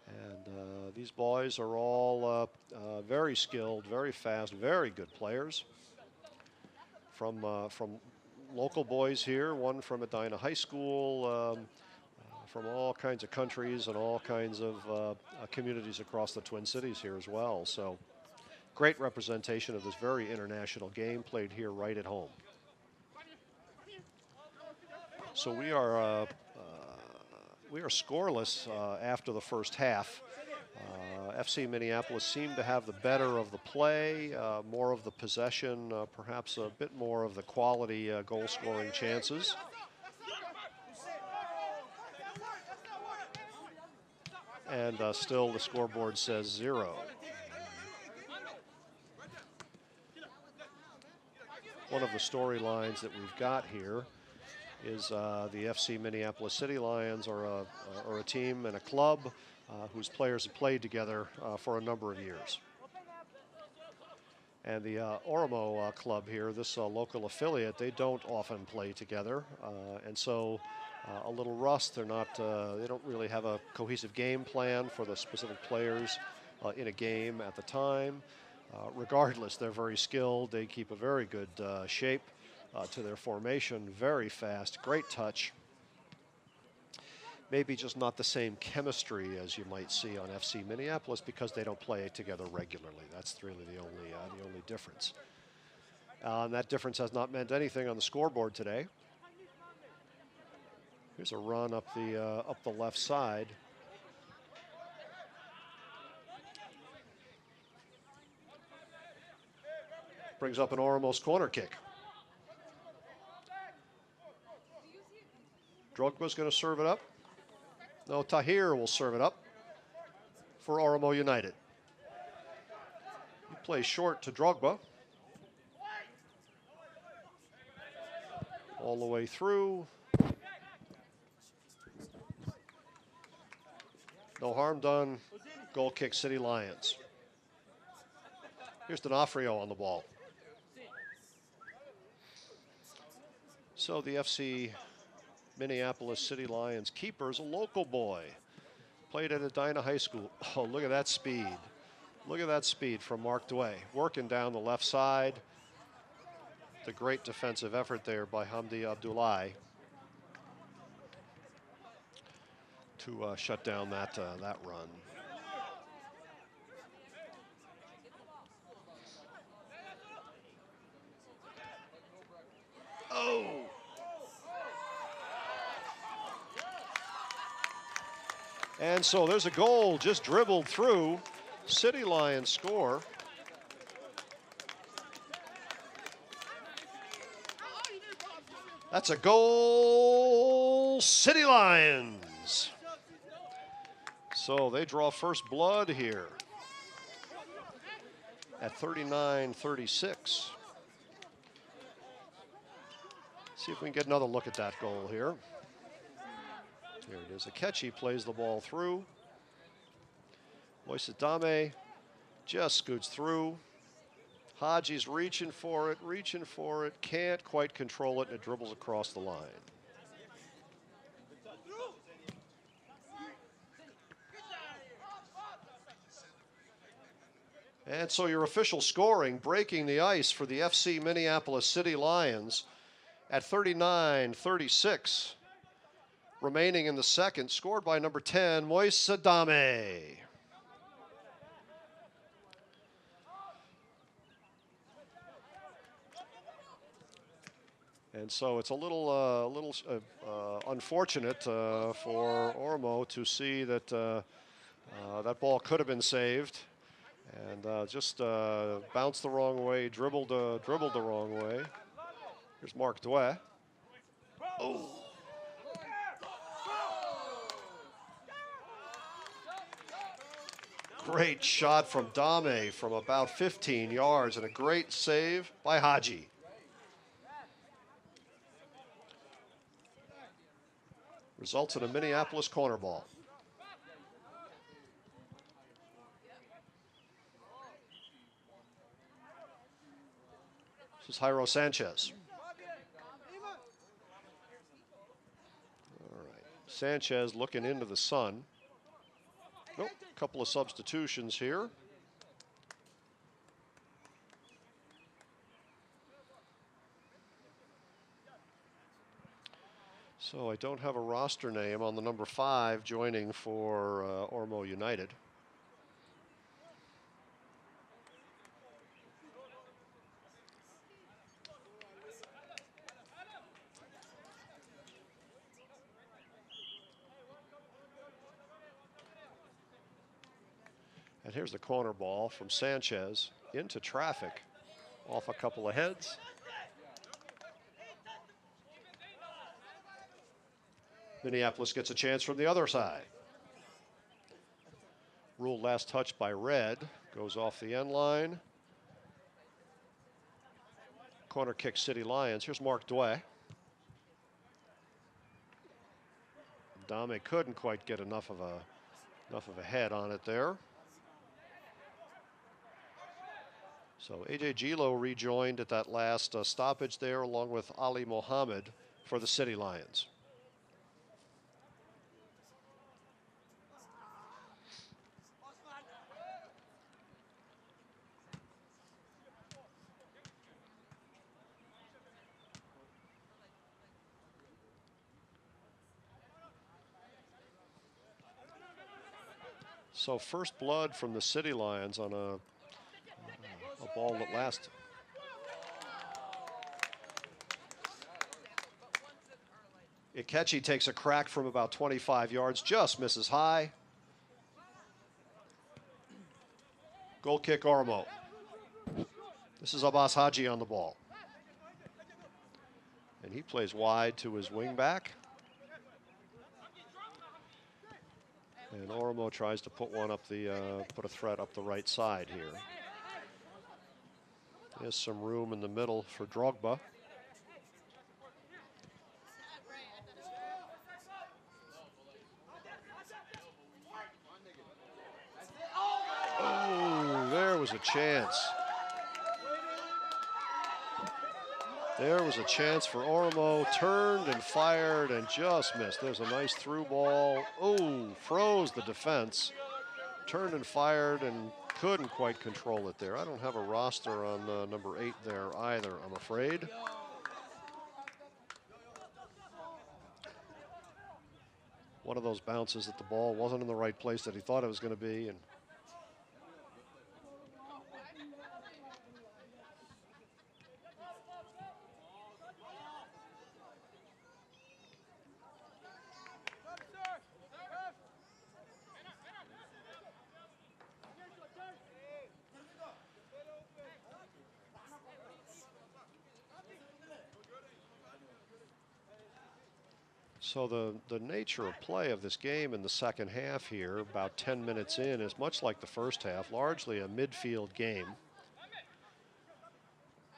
And these boys are all very skilled, very fast, very good players. From local boys here, one from Edina High School, from all kinds of countries and all kinds of communities across the Twin Cities here as well. So great representation of this very international game played here right at home. So we are scoreless after the first half. FC Minneapolis seemed to have the better of the play, more of the possession, perhaps a bit more of the quality goal-scoring chances. And still the scoreboard says 0. One of the storylines that we've got here is the FC Minneapolis City Lions are a team and a club whose players have played together for a number of years. And the Oromo club here, this local affiliate, they don't often play together. And so a little rust. They're not, they don't really have a cohesive game plan for the specific players in a game at the time. Regardless, they're very skilled. They keep a very good shape to their formation, very fast, great touch. Maybe just not the same chemistry as you might see on FC Minneapolis because they don't play together regularly. That's really the only difference. And that difference has not meant anything on the scoreboard today. Here's a run up the left side. Brings up an Oromo's corner kick. Drogba's going to serve it up. No, Tahir will serve it up for Oromo United. He plays short to Drogba. All the way through. No harm done. Goal kick, City Lions. Here's D'Onofrio on the ball. So the FC Minneapolis City Lions keeper is a local boy. Played at Edina High School. Oh, look at that speed. Look at that speed from Mark Dway. Working down the left side. The great defensive effort there by Hamdi Abdullahi to shut down that run. Oh! And so there's a goal just dribbled through. City Lions score. That's a goal, City Lions. So they draw first blood here at 39-36. See if we can get another look at that goal here. Here it is. Akechi plays the ball through. Moise Dame just scoots through. Haji's reaching for it, can't quite control it, and it dribbles across the line. And so your official scoring, breaking the ice for the FC Minneapolis City Lions, at 39-36. Remaining in the second, scored by number 10, Moise Adame. And so it's a little unfortunate for Oromo to see that that ball could have been saved, and just bounced the wrong way, dribbled the wrong way. Here's Mark Dweh. Oh. Great shot from Dame from about 15 yards, and a great save by Haji. Results in a Minneapolis corner ball. This is Jairo Sanchez. All right, Sanchez looking into the sun. Nope, a couple of substitutions here. So I don't have a roster name on the number 5 joining for Oromo United. And here's the corner ball from Sanchez into traffic, off a couple of heads. Minneapolis gets a chance from the other side. Ruled last touch by Red, goes off the end line. Corner kick City Lions. Here's Mark Dweh. Dame couldn't quite get enough of a head on it there. So AJ Gilo rejoined at that last stoppage there, along with Ali Mohammed for the City Lions. So first blood from the City Lions on a ball that last. Ikechi takes a crack from about 25 yards, just misses high. Goal kick Oromo. This is Abbas Haji on the ball. And he plays wide to his wing back. And Oromo tries to put one up put a threat up the right side here. There's some room in the middle for Drogba. Oh, there was a chance. There was a chance for Oromo, turned and fired and just missed. There's a nice through ball. Oh, froze the defense. Turned and fired and couldn't quite control it there. I don't have a roster on number 8 there either, I'm afraid. One of those bounces that the ball wasn't in the right place that he thought it was going to be, and so the nature of play of this game in the second half here, about 10 minutes in, is much like the first half, largely a midfield game.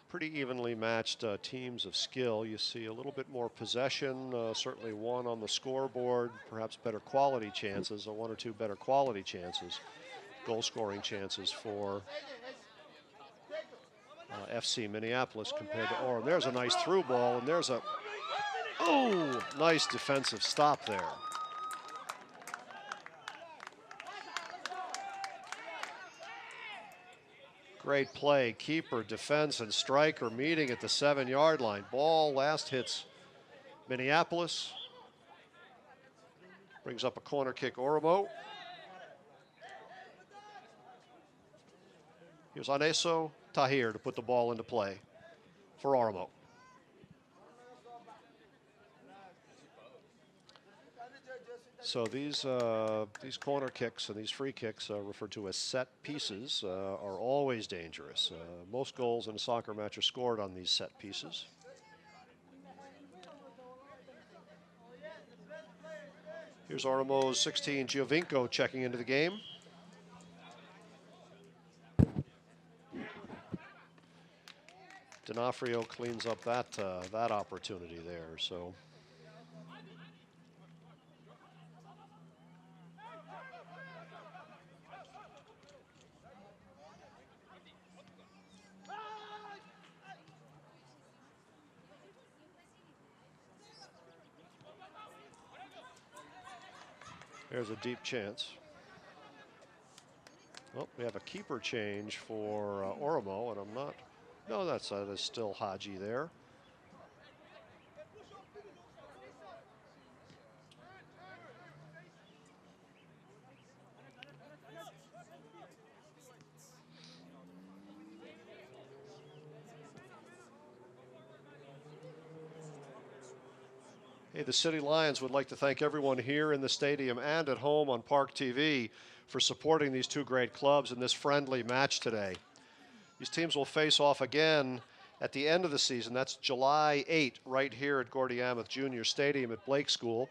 Pretty evenly matched teams of skill. You see a little bit more possession, certainly one on the scoreboard, perhaps better quality chances, or 1 or 2 better quality chances, goal scoring chances for FC Minneapolis compared to Oromo. There's a nice through ball, and there's a nice defensive stop there. Great play. Keeper, defense, and striker meeting at the 7-yard line. Ball last hits Minneapolis. Brings up a corner kick, Oromo. Here's Aneso Tahir to put the ball into play for Oromo. So these corner kicks and these free kicks, referred to as set pieces, are always dangerous. Most goals in a soccer match are scored on these set pieces. Here's Oromo's 16, Giovinco, checking into the game. D'Onofrio cleans up that opportunity there. So. There's a deep chance. Well, we have a keeper change for Oromo, and I'm not. No, that's still Haji there. Hey, the City Lions would like to thank everyone here in the stadium and at home on ParkTV for supporting these two great clubs in this friendly match today. These teams will face off again at the end of the season. That's July 8 right here at Gordie Ameth Junior Stadium at Blake School.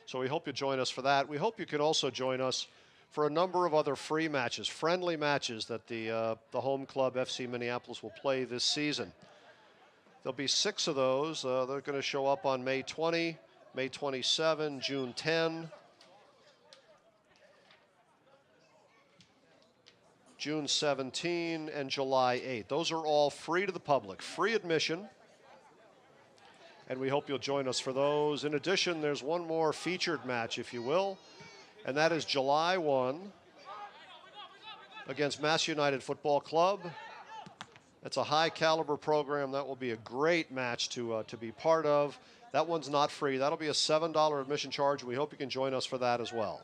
So we hope you join us for that. We hope you can also join us for a number of other free matches, friendly matches that the home club FC Minneapolis will play this season. There'll be 6 of those. They're going to show up on May 20, May 27, June 10, June 17, and July 8. Those are all free to the public, free admission. And we hope you'll join us for those. In addition, there's one more featured match, if you will, and that is July 1 against Mass United Football Club. That's a high-caliber program. That will be a great match to be part of. That one's not free. That'll be a $7 admission charge. We hope you can join us for that as well.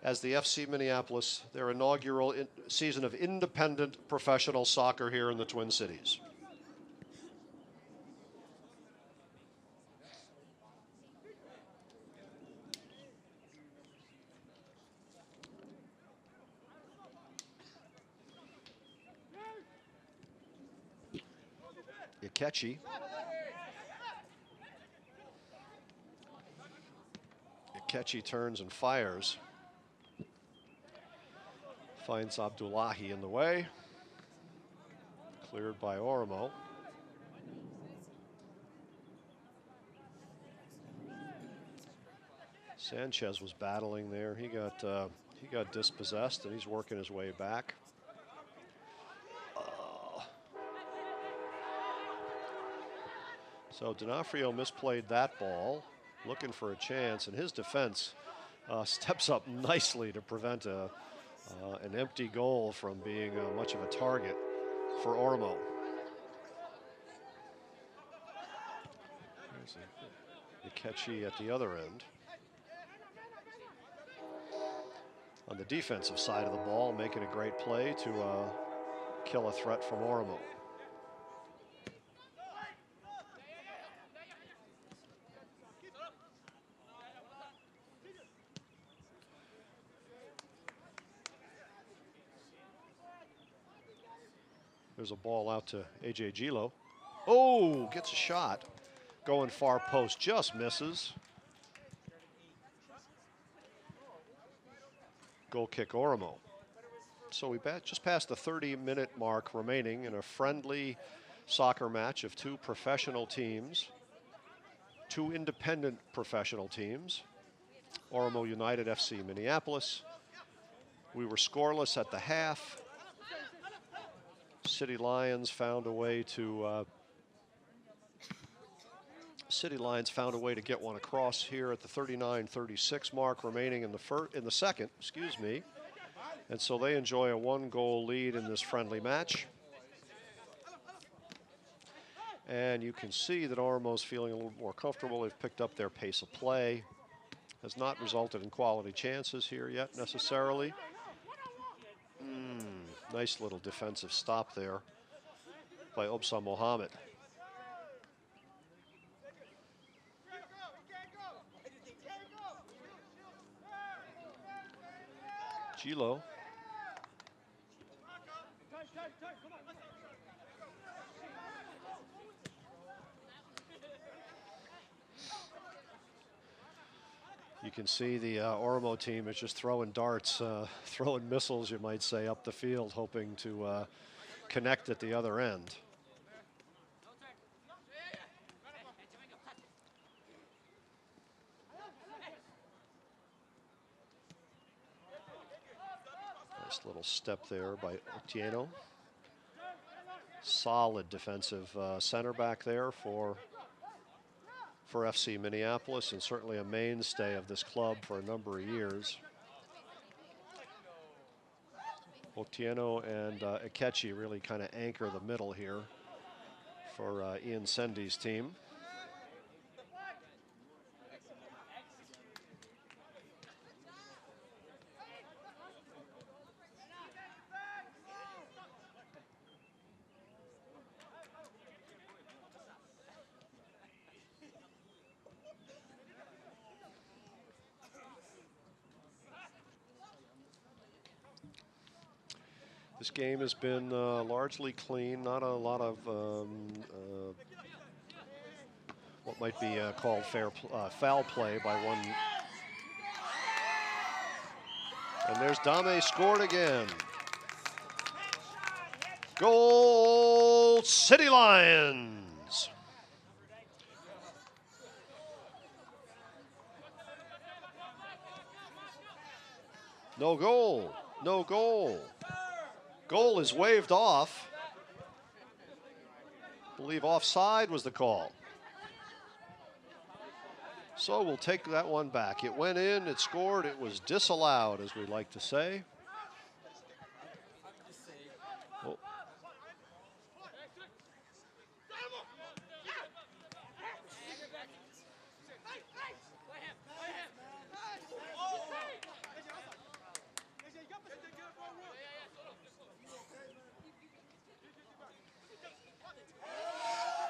As the FC Minneapolis, their inaugural season of independent professional soccer here in the Twin Cities. Ikechi. Ikechi turns and fires. Finds Abdullahi in the way. Cleared by Oromo. Sanchez was battling there. He got dispossessed, and he's working his way back. So D'Onofrio misplayed that ball, looking for a chance, and his defense steps up nicely to prevent an empty goal from being much of a target for Oromo. There's Ikechi at the other end. On the defensive side of the ball, making a great play to kill a threat from Oromo. There's a ball out to A.J. Gilo. Oh, gets a shot. Going far post, just misses. Goal kick Oromo. So we just passed the 30-minute mark remaining in a friendly soccer match of two professional teams, two independent professional teams. Oromo United FC Minneapolis. We were scoreless at the half. City Lions found a way to get one across here at the 39-36 mark remaining in the second. Excuse me. And so they enjoy a 1-goal lead in this friendly match. And you can see that Oromo's feeling a little more comfortable. They've picked up their pace of play. Has not resulted in quality chances here yet necessarily. Nice little defensive stop there by Obsa Mohammed. Gilo. You can see the Oromo team is just throwing darts, throwing missiles, you might say, up the field, hoping to connect at the other end. Nice little step there by Otieno. Solid defensive center back there for FC Minneapolis, and certainly a mainstay of this club for a number of years. Otieno and Akechi really kind of anchor the middle here for Ian Sendi's team. This game has been largely clean, not a lot of what might be called foul play by one. And there's Dame scored again. Goal, City Lions. No goal, no goal. Goal is waved off. I believe offside was the call. So we'll take that one back. It went in, it scored, it was disallowed, as we like to say. Oh.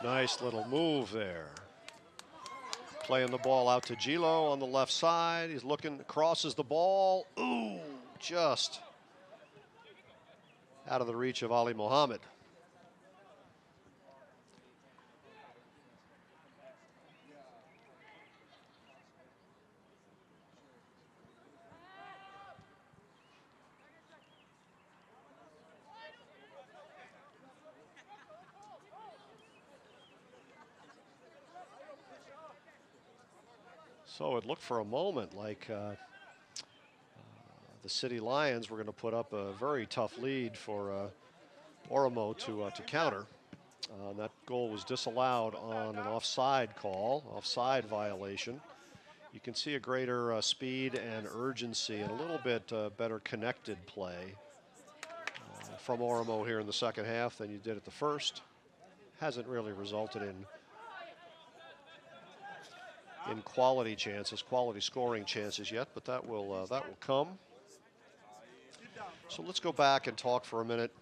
Nice little move there. Playing the ball out to Gilo on the left side. He's looking, crosses the ball. Ooh, just out of the reach of Ali Mohammed. So it looked for a moment like the City Lions were going to put up a very tough lead for Oromo to counter. That goal was disallowed on an offside call, offside violation. You can see a greater speed and urgency and a little bit better connected play from Oromo here in the second half than you did at the first. Hasn't really resulted in quality chances, quality scoring chances yet, but that will come. So let's go back and talk for a minute.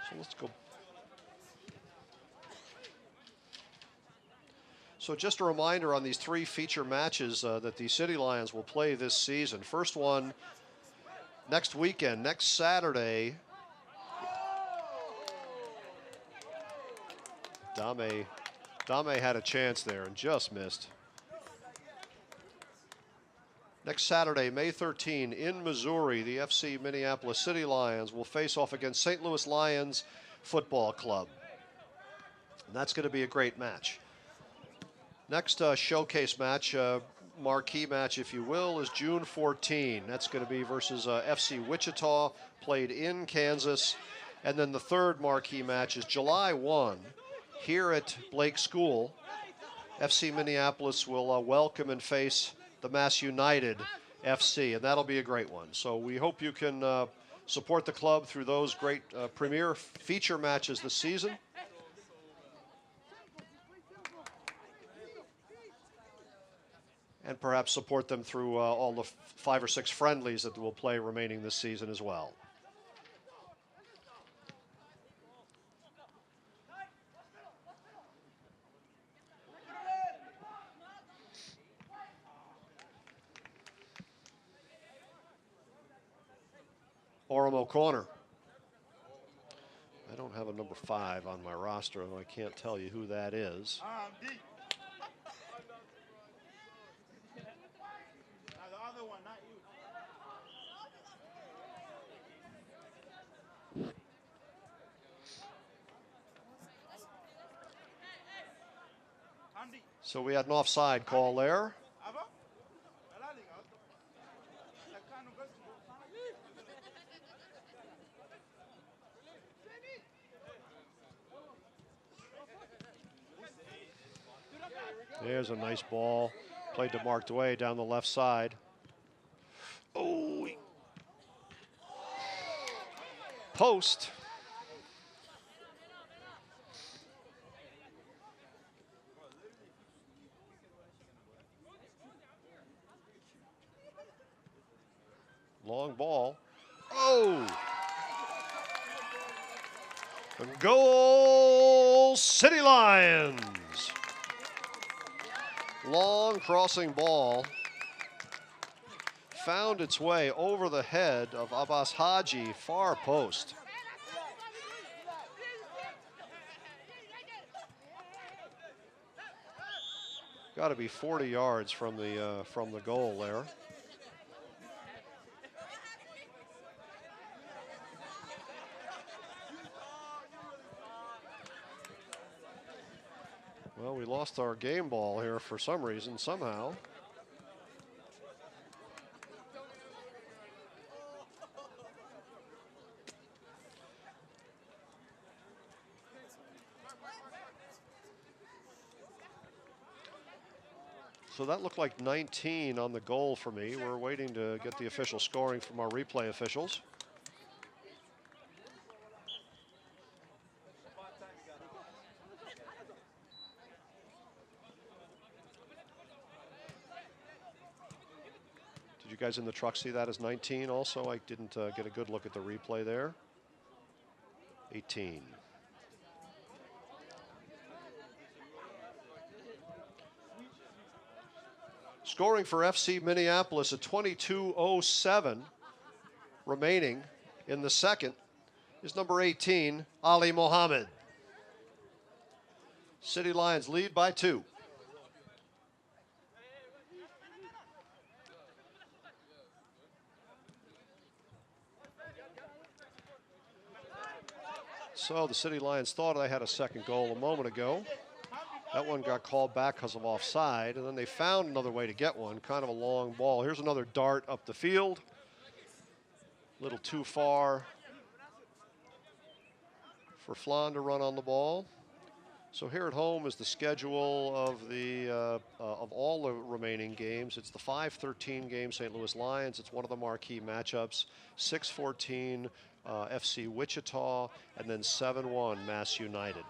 So let's go. So just a reminder on these three feature matches that the City Lions will play this season. First one next weekend, next Saturday. Dame had a chance there and just missed. Next Saturday, May 13, in Missouri, the FC Minneapolis City Lions will face off against St. Louis Lions Football Club. And that's going to be a great match. Next showcase match, marquee match, if you will, is June 14. That's going to be versus FC Wichita, played in Kansas. And then the third marquee match is July 1 here at Blake School. FC Minneapolis will welcome and face the Mass United FC, and that'll be a great one. So we hope you can support the club through those great premier feature matches this season. And perhaps support them through all the 5 or 6 friendlies that we'll play remaining this season as well. Oromo corner. I don't have a number 5 on my roster, and I can't tell you who that is. So we had an offside call there. There's a nice ball. Played to Mark Dway down the left side. Oh, post. Long ball. Oh! And goal, City Lions. Long crossing ball found its way over the head of Abbas Haji, far post. Got to be 40 yards from the goal there. Well, we lost our game ball here for some reason, somehow. So that looked like 19 on the goal for me. We're waiting to get the official scoring from our replay officials. Did you guys in the truck see that as 19 also? I didn't get a good look at the replay there. 18. Scoring for FC Minneapolis at 22:07 remaining in the second is number 18, Ali Mohammed. City Lions lead by 2. So the City Lions thought they had a second goal a moment ago. That one got called back because of offside, and then they found another way to get one, kind of a long ball. Here's another dart up the field. A little too far for Flan to run on the ball. So here at home is the schedule of all the remaining games. It's the 5-13 game St. Louis Lions. It's one of the marquee matchups. 6-14 FC Wichita, and then 7-1 Mass United.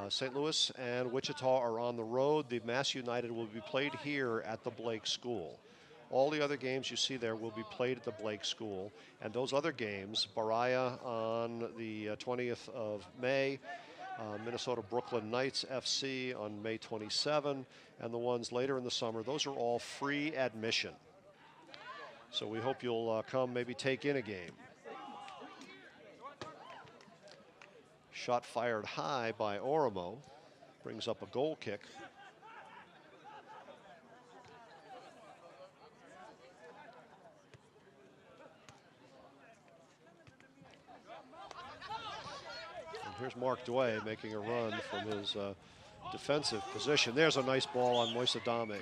St. Louis and Wichita are on the road. The Mass United will be played here at the Blake School. All the other games you see there will be played at the Blake School. And those other games, Baraya on the 20th of May, Minnesota Brooklyn Knights FC on May 27, and the ones later in the summer, those are all free admission. So we hope you'll come maybe take in a game. Shot fired high by Oromo. Brings up a goal kick. And here's Mark Dway making a run from his defensive position. There's a nice ball on Moise Adame.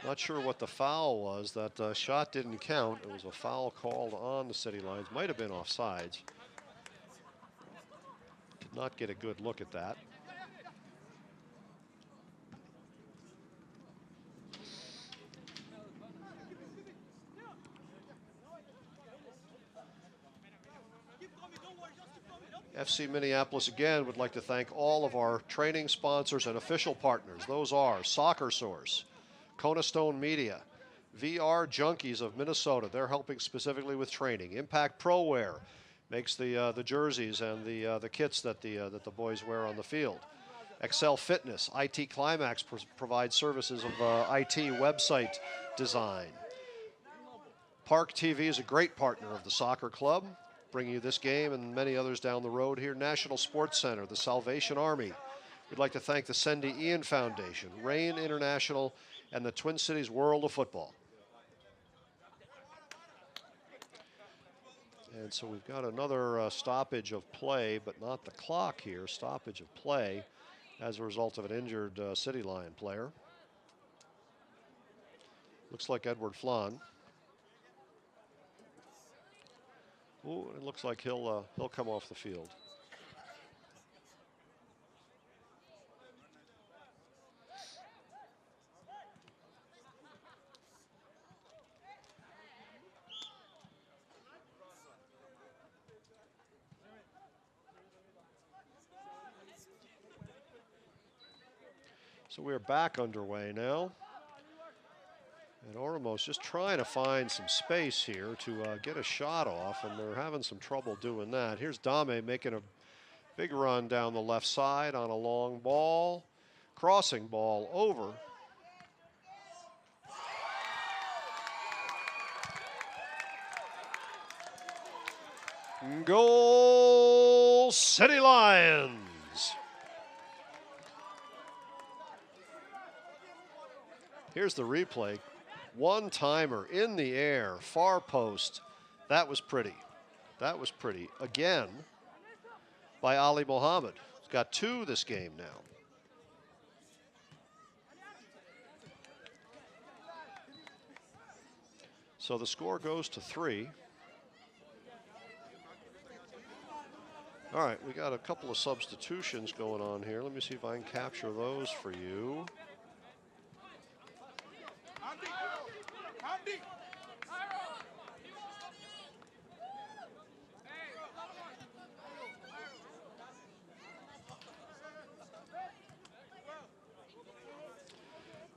Not sure what the foul was. That shot didn't count. It was a foul called on the city lines. Might have been offsides. Did not get a good look at that. FC Minneapolis again would like to thank all of our training sponsors and official partners. Those are Soccer Source, Cornerstone Media, VR Junkies of Minnesota. They're helping specifically with training. Impact Pro Wear makes the jerseys and the kits that the boys wear on the field. Excel Fitness, IT Climax provides services of IT website design. ParkTV is a great partner of the soccer club, bringing you this game and many others down the road here. National Sports Center, the Salvation Army. We'd like to thank the Sendy Ian Foundation, Rain International, and the Twin Cities World of Football. And so we've got another stoppage of play, but not the clock here. Stoppage of play as a result of an injured City Lion player. Looks like Edward Flan. Ooh, it looks like he'll come off the field. So we're back underway now. And Oromo's just trying to find some space here to get a shot off, and they're having some trouble doing that. Here's Dame making a big run down the left side on a long ball. Crossing ball over. Goal, City Lions. Here's the replay. One-timer in the air, far post. That was pretty. That was pretty. Again, by Ali Mohammed. He's got 2 this game now. So the score goes to 3. All right, we got a couple of substitutions going on here. Let me see if I can capture those for you.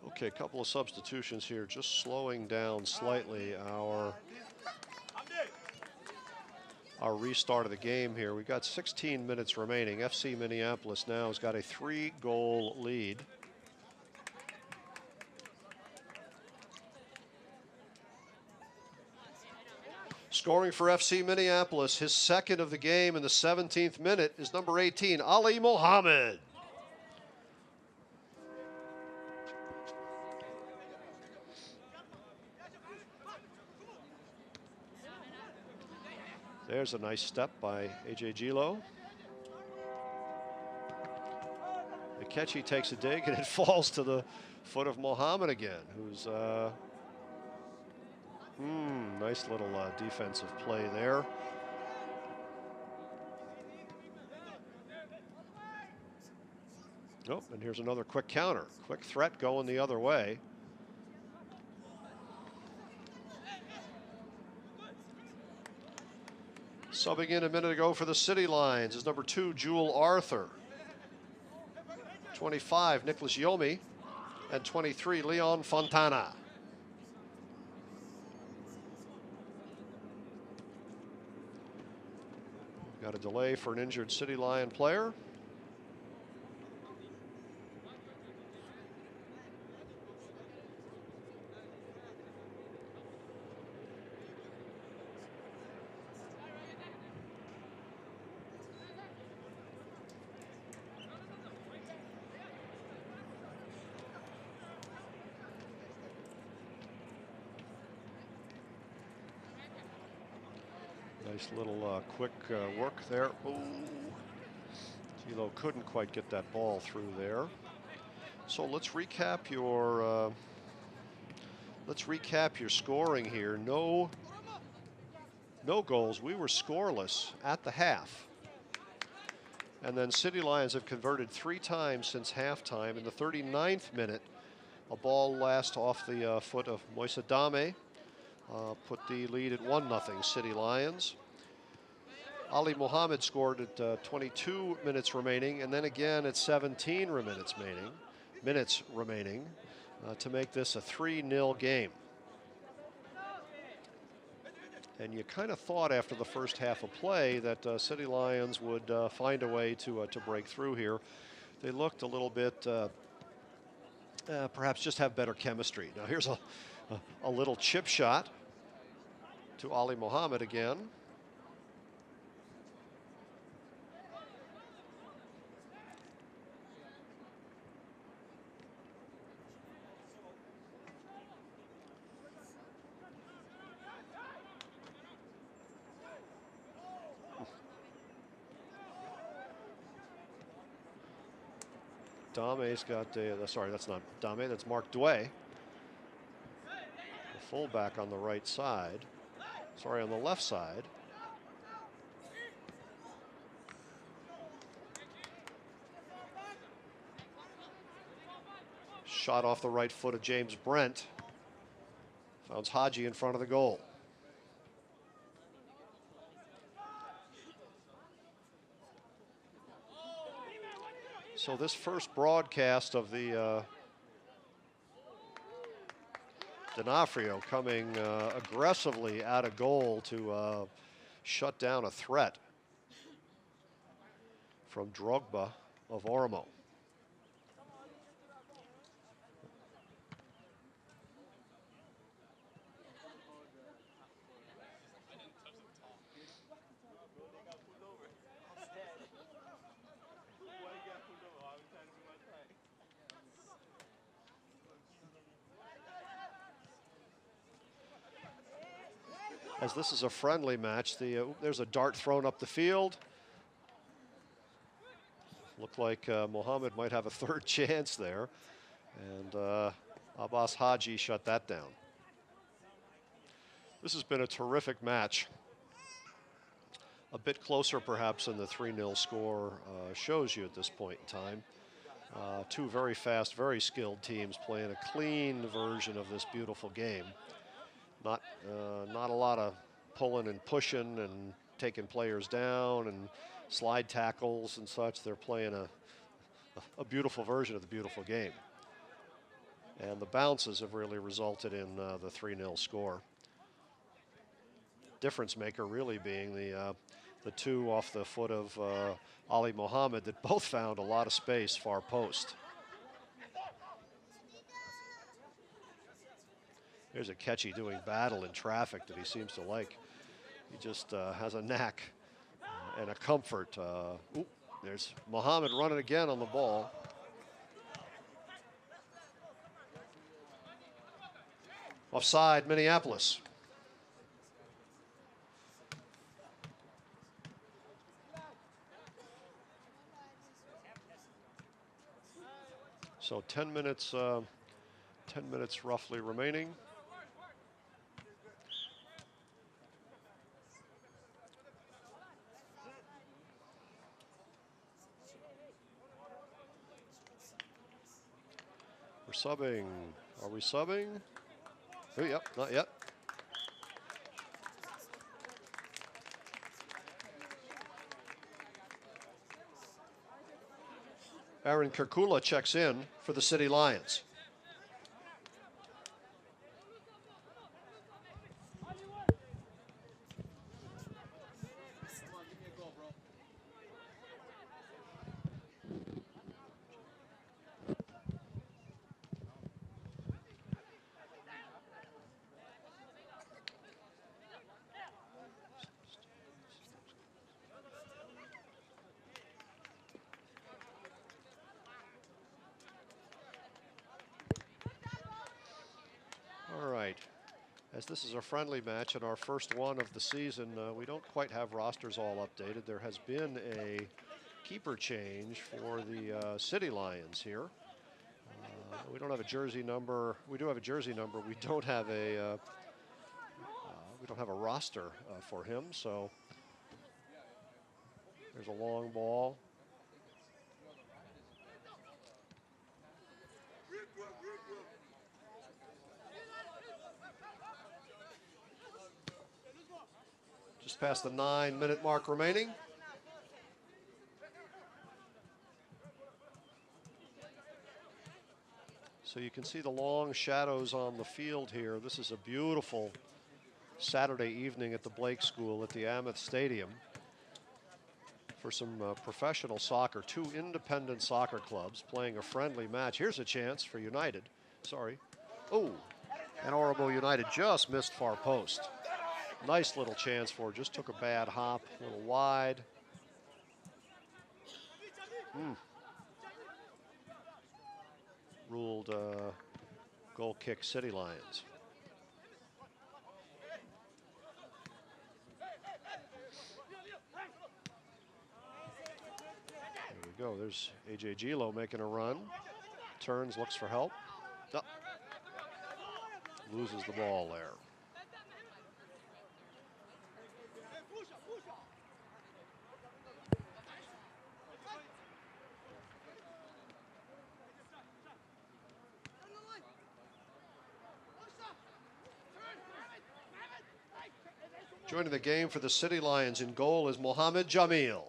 Okay, a couple of substitutions here, just slowing down slightly our restart of the game here. We've got 16 minutes remaining. FC Minneapolis now has got a 3-goal lead. Scoring for FC Minneapolis, his second of the game in the 17th minute is number 18, Ali Mohammed. There's a nice step by A.J. Gilo. Akechi takes a dig, and it falls to the foot of Mohammed again, who's nice little defensive play there. Oh, and here's another quick counter. Quick threat going the other way. Subbing in a minute ago for the City Lions is number 2, Jewel Arthur. 25, Nicholas Yomi. And 23, Leon Fontana. Got a delay for an injured City Lion player. Nice little quick work there. Ooh. Gilo couldn't quite get that ball through there. So let's recap your Let's recap your scoring here. No goals. We were scoreless at the half. And then City Lions have converted 3 times since halftime. In the 39th minute, a ball last off the foot of Moise Dame put the lead at 1-0 City Lions. Ali Mohammed scored at 22 minutes remaining, and then again at 17 minutes remaining to make this a 3-0 game. And you kind of thought after the first half of play that City Lions would find a way to break through here. They looked a little bit, perhaps just have better chemistry. Now here's a little chip shot to Ali Mohammed again. Dame's got sorry, that's not Dame, that's Mark Dway. The fullback on the right side. Sorry, on the left side. Shot off the right foot of James Brent. Founds Haji in front of the goal. So this first broadcast of the D'Onofrio coming aggressively out of goal to shut down a threat from Drogba of Oromo. As this is a friendly match, there's a dart thrown up the field. Looked like Mohammed might have a third chance there. And Abbas Haji shut that down. This has been a terrific match. A bit closer perhaps than the 3-0 score shows you at this point in time. Two very fast, very skilled teams playing a clean version of this beautiful game. Not a lot of pulling and pushing and taking players down and slide tackles and such. They're playing a beautiful version of the beautiful game. And the bounces have really resulted in the 3-0 score. Difference maker really being the two off the foot of Ali Mohammed that both found a lot of space far post. There's a catchy doing battle in traffic that he seems to like. He just has a knack and a comfort. Ooh, there's Mohammed running again on the ball. Offside, Minneapolis. So 10 minutes roughly remaining. We're subbing. Are we subbing? Oh, yep, not yet. Aaron Kirkula checks in for the City Lions. As this is a friendly match and our first one of the season, we don't quite have rosters all updated. There has been a keeper change for the City Lions here. We don't have a jersey number. We do have a jersey number. We don't have a roster for him. So there's a long ball. Just past the 9-minute mark remaining. So you can see the long shadows on the field here. This is a beautiful Saturday evening at the Blake School at the Ameth Stadium for some professional soccer. Two independent soccer clubs playing a friendly match. Here's a chance for United. Sorry. Oh, and Oromo United just missed far post. Nice little chance for, just took a bad hop, a little wide. Ruled goal kick City Lions. There we go. There's AJ Gilo making a run. Turns, looks for help. Oh. Loses the ball there. Joining the game for the City Lions in goal is Mohamed Jamil.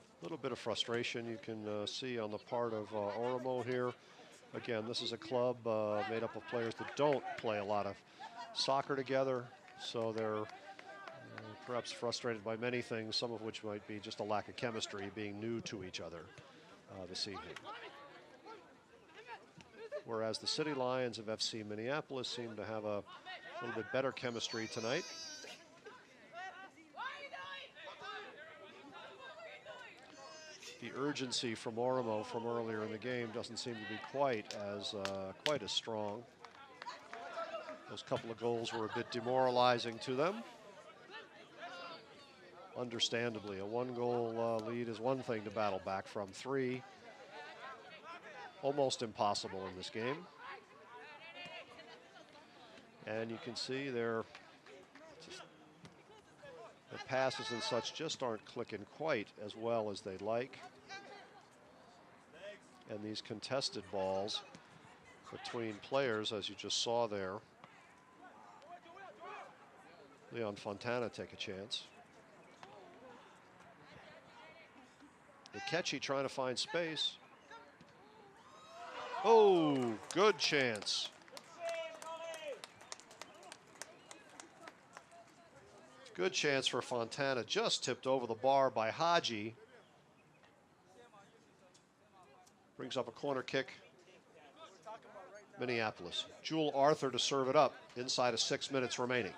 A little bit of frustration you can see on the part of Oromo here. Again, this is a club made up of players that don't play a lot of soccer together, so they're perhaps frustrated by many things, some of which might be just a lack of chemistry, being new to each other this evening. Whereas the City Lions of FC Minneapolis seem to have a little bit better chemistry tonight. The urgency from Oromo from earlier in the game doesn't seem to be quite as strong. Those couple of goals were a bit demoralizing to them. Understandably, a one-goal lead is one thing to battle back from. Three, almost impossible in this game. And you can see their passes and such just aren't clicking quite as well as they'd like. And these contested balls between players, as you just saw there. Leon Fontana take a chance. Akechi trying to find space. Oh, good chance. Good chance for Fontana, just tipped over the bar by Haji. Brings up a corner kick. Minneapolis. Jewel Arthur to serve it up inside of 6 minutes remaining.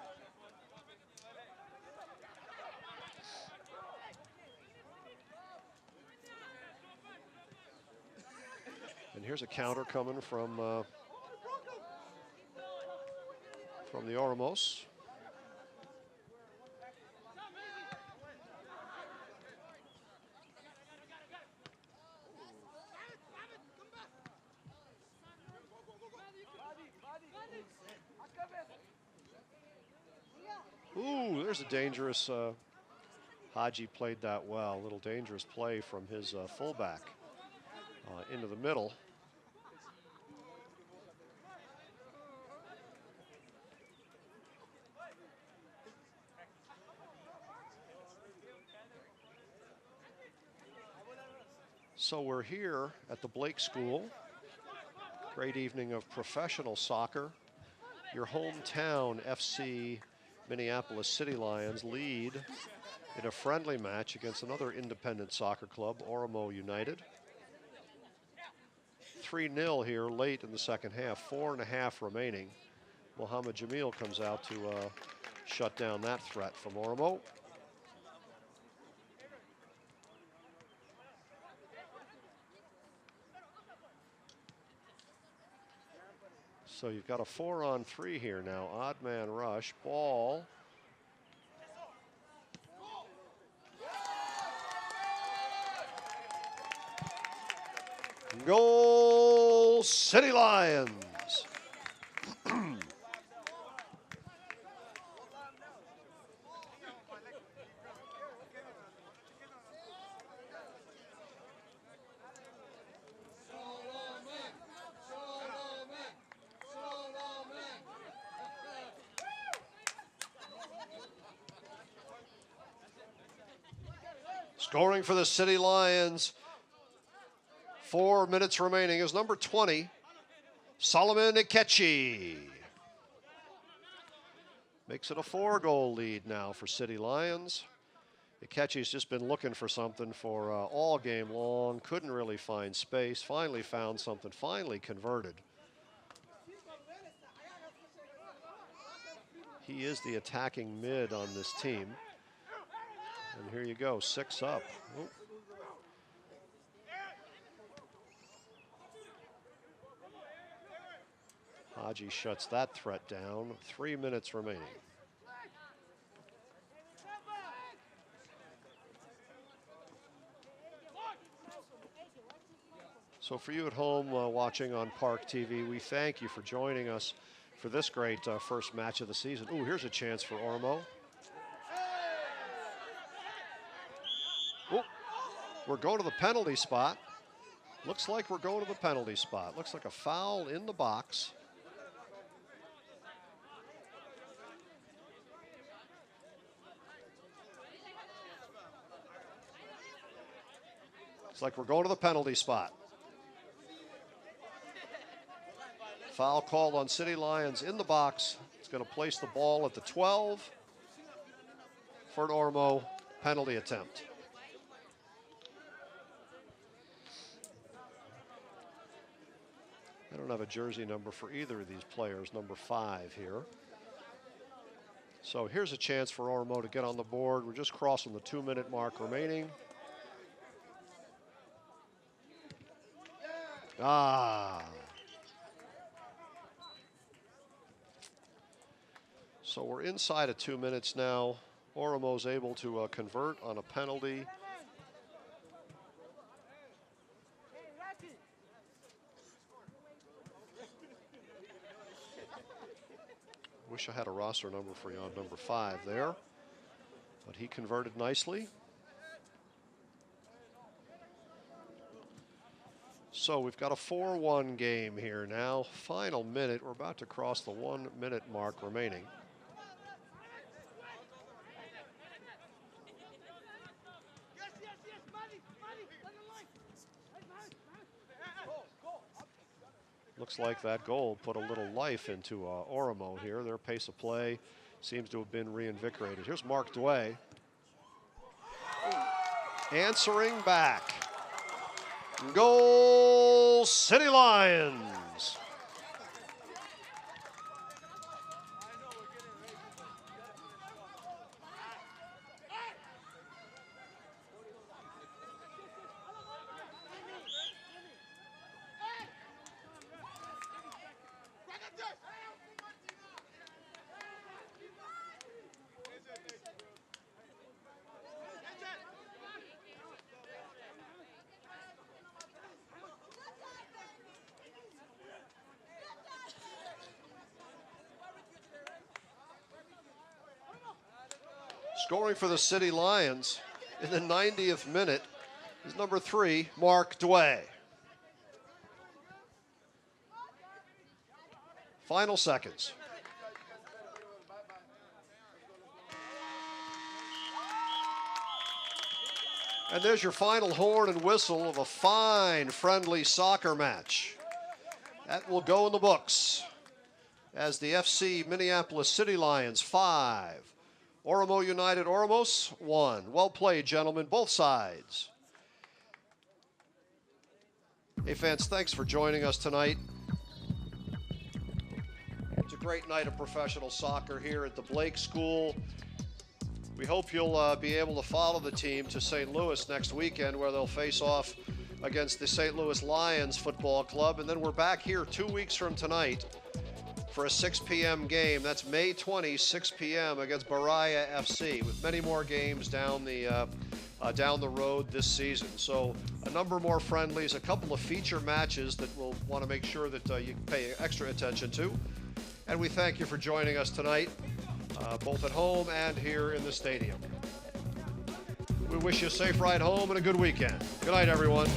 And here's a counter coming from the Oromos. Ooh, there's a dangerous, Haji played that well. A little dangerous play from his fullback into the middle. So we're here at the Blake School. Great evening of professional soccer. Your hometown FC Minneapolis City Lions lead in a friendly match against another independent soccer club, Oromo United. 3-0 here late in the second half, 4.5 remaining. Mohamed Jamil comes out to shut down that threat from Oromo. So you've got a 4-on-3 here now. Odd man rush. Ball. Goal, City Lions. Scoring for the City Lions. 4 minutes remaining is number 20, Solomon Ikechi. Makes it a 4-goal lead now for City Lions. Ikechi's just been looking for something for all game long. Couldn't really find space. Finally found something. Finally converted. He is the attacking mid on this team. And here you go, 6 up. Oop. Haji shuts that threat down. 3 minutes remaining. So for you at home watching on ParkTV, we thank you for joining us for this great first match of the season. Ooh, here's a chance for Oromo. Ooh, we're going to the penalty spot. Looks like we're going to the penalty spot. Looks like a foul in the box. Looks like we're going to the penalty spot. Foul called on City Lions in the box. It's going to place the ball at the 12 for an Oromo penalty attempt. I don't have a jersey number for either of these players, number 5 here. So here's a chance for Oromo to get on the board. We're just crossing the 2-minute mark remaining. So we're inside of 2 minutes now. Oromo's able to convert on a penalty. Wish I had a roster number for you on number 5 there, but he converted nicely. So we've got a 4-1 game here now. Final minute. We're about to cross the 1-minute mark remaining. Looks like that goal put a little life into Oromo here. Their pace of play seems to have been reinvigorated. Here's Mark Dway. Answering back. Goal, City Lions. Scoring for the City Lions in the 90th minute is number 3, Mark Dway. Final seconds. And there's your final horn and whistle of a fine, friendly soccer match. That will go in the books as the FC Minneapolis City Lions 5. Oromo United Oromos 1. Well played, gentlemen, both sides. Hey, fans, thanks for joining us tonight. It's a great night of professional soccer here at the Blake School. We hope you'll be able to follow the team to St. Louis next weekend, where they'll face off against the St. Louis Lions Football Club. And then we're back here 2 weeks from tonight for a 6 p.m. game. That's May 20, 6 p.m. against Baraya FC, with many more games down the road this season. So a number more friendlies, a couple of feature matches that we'll want to make sure that you pay extra attention to. And we thank you for joining us tonight, both at home and here in the stadium. We wish you a safe ride home and a good weekend. Good night, everyone.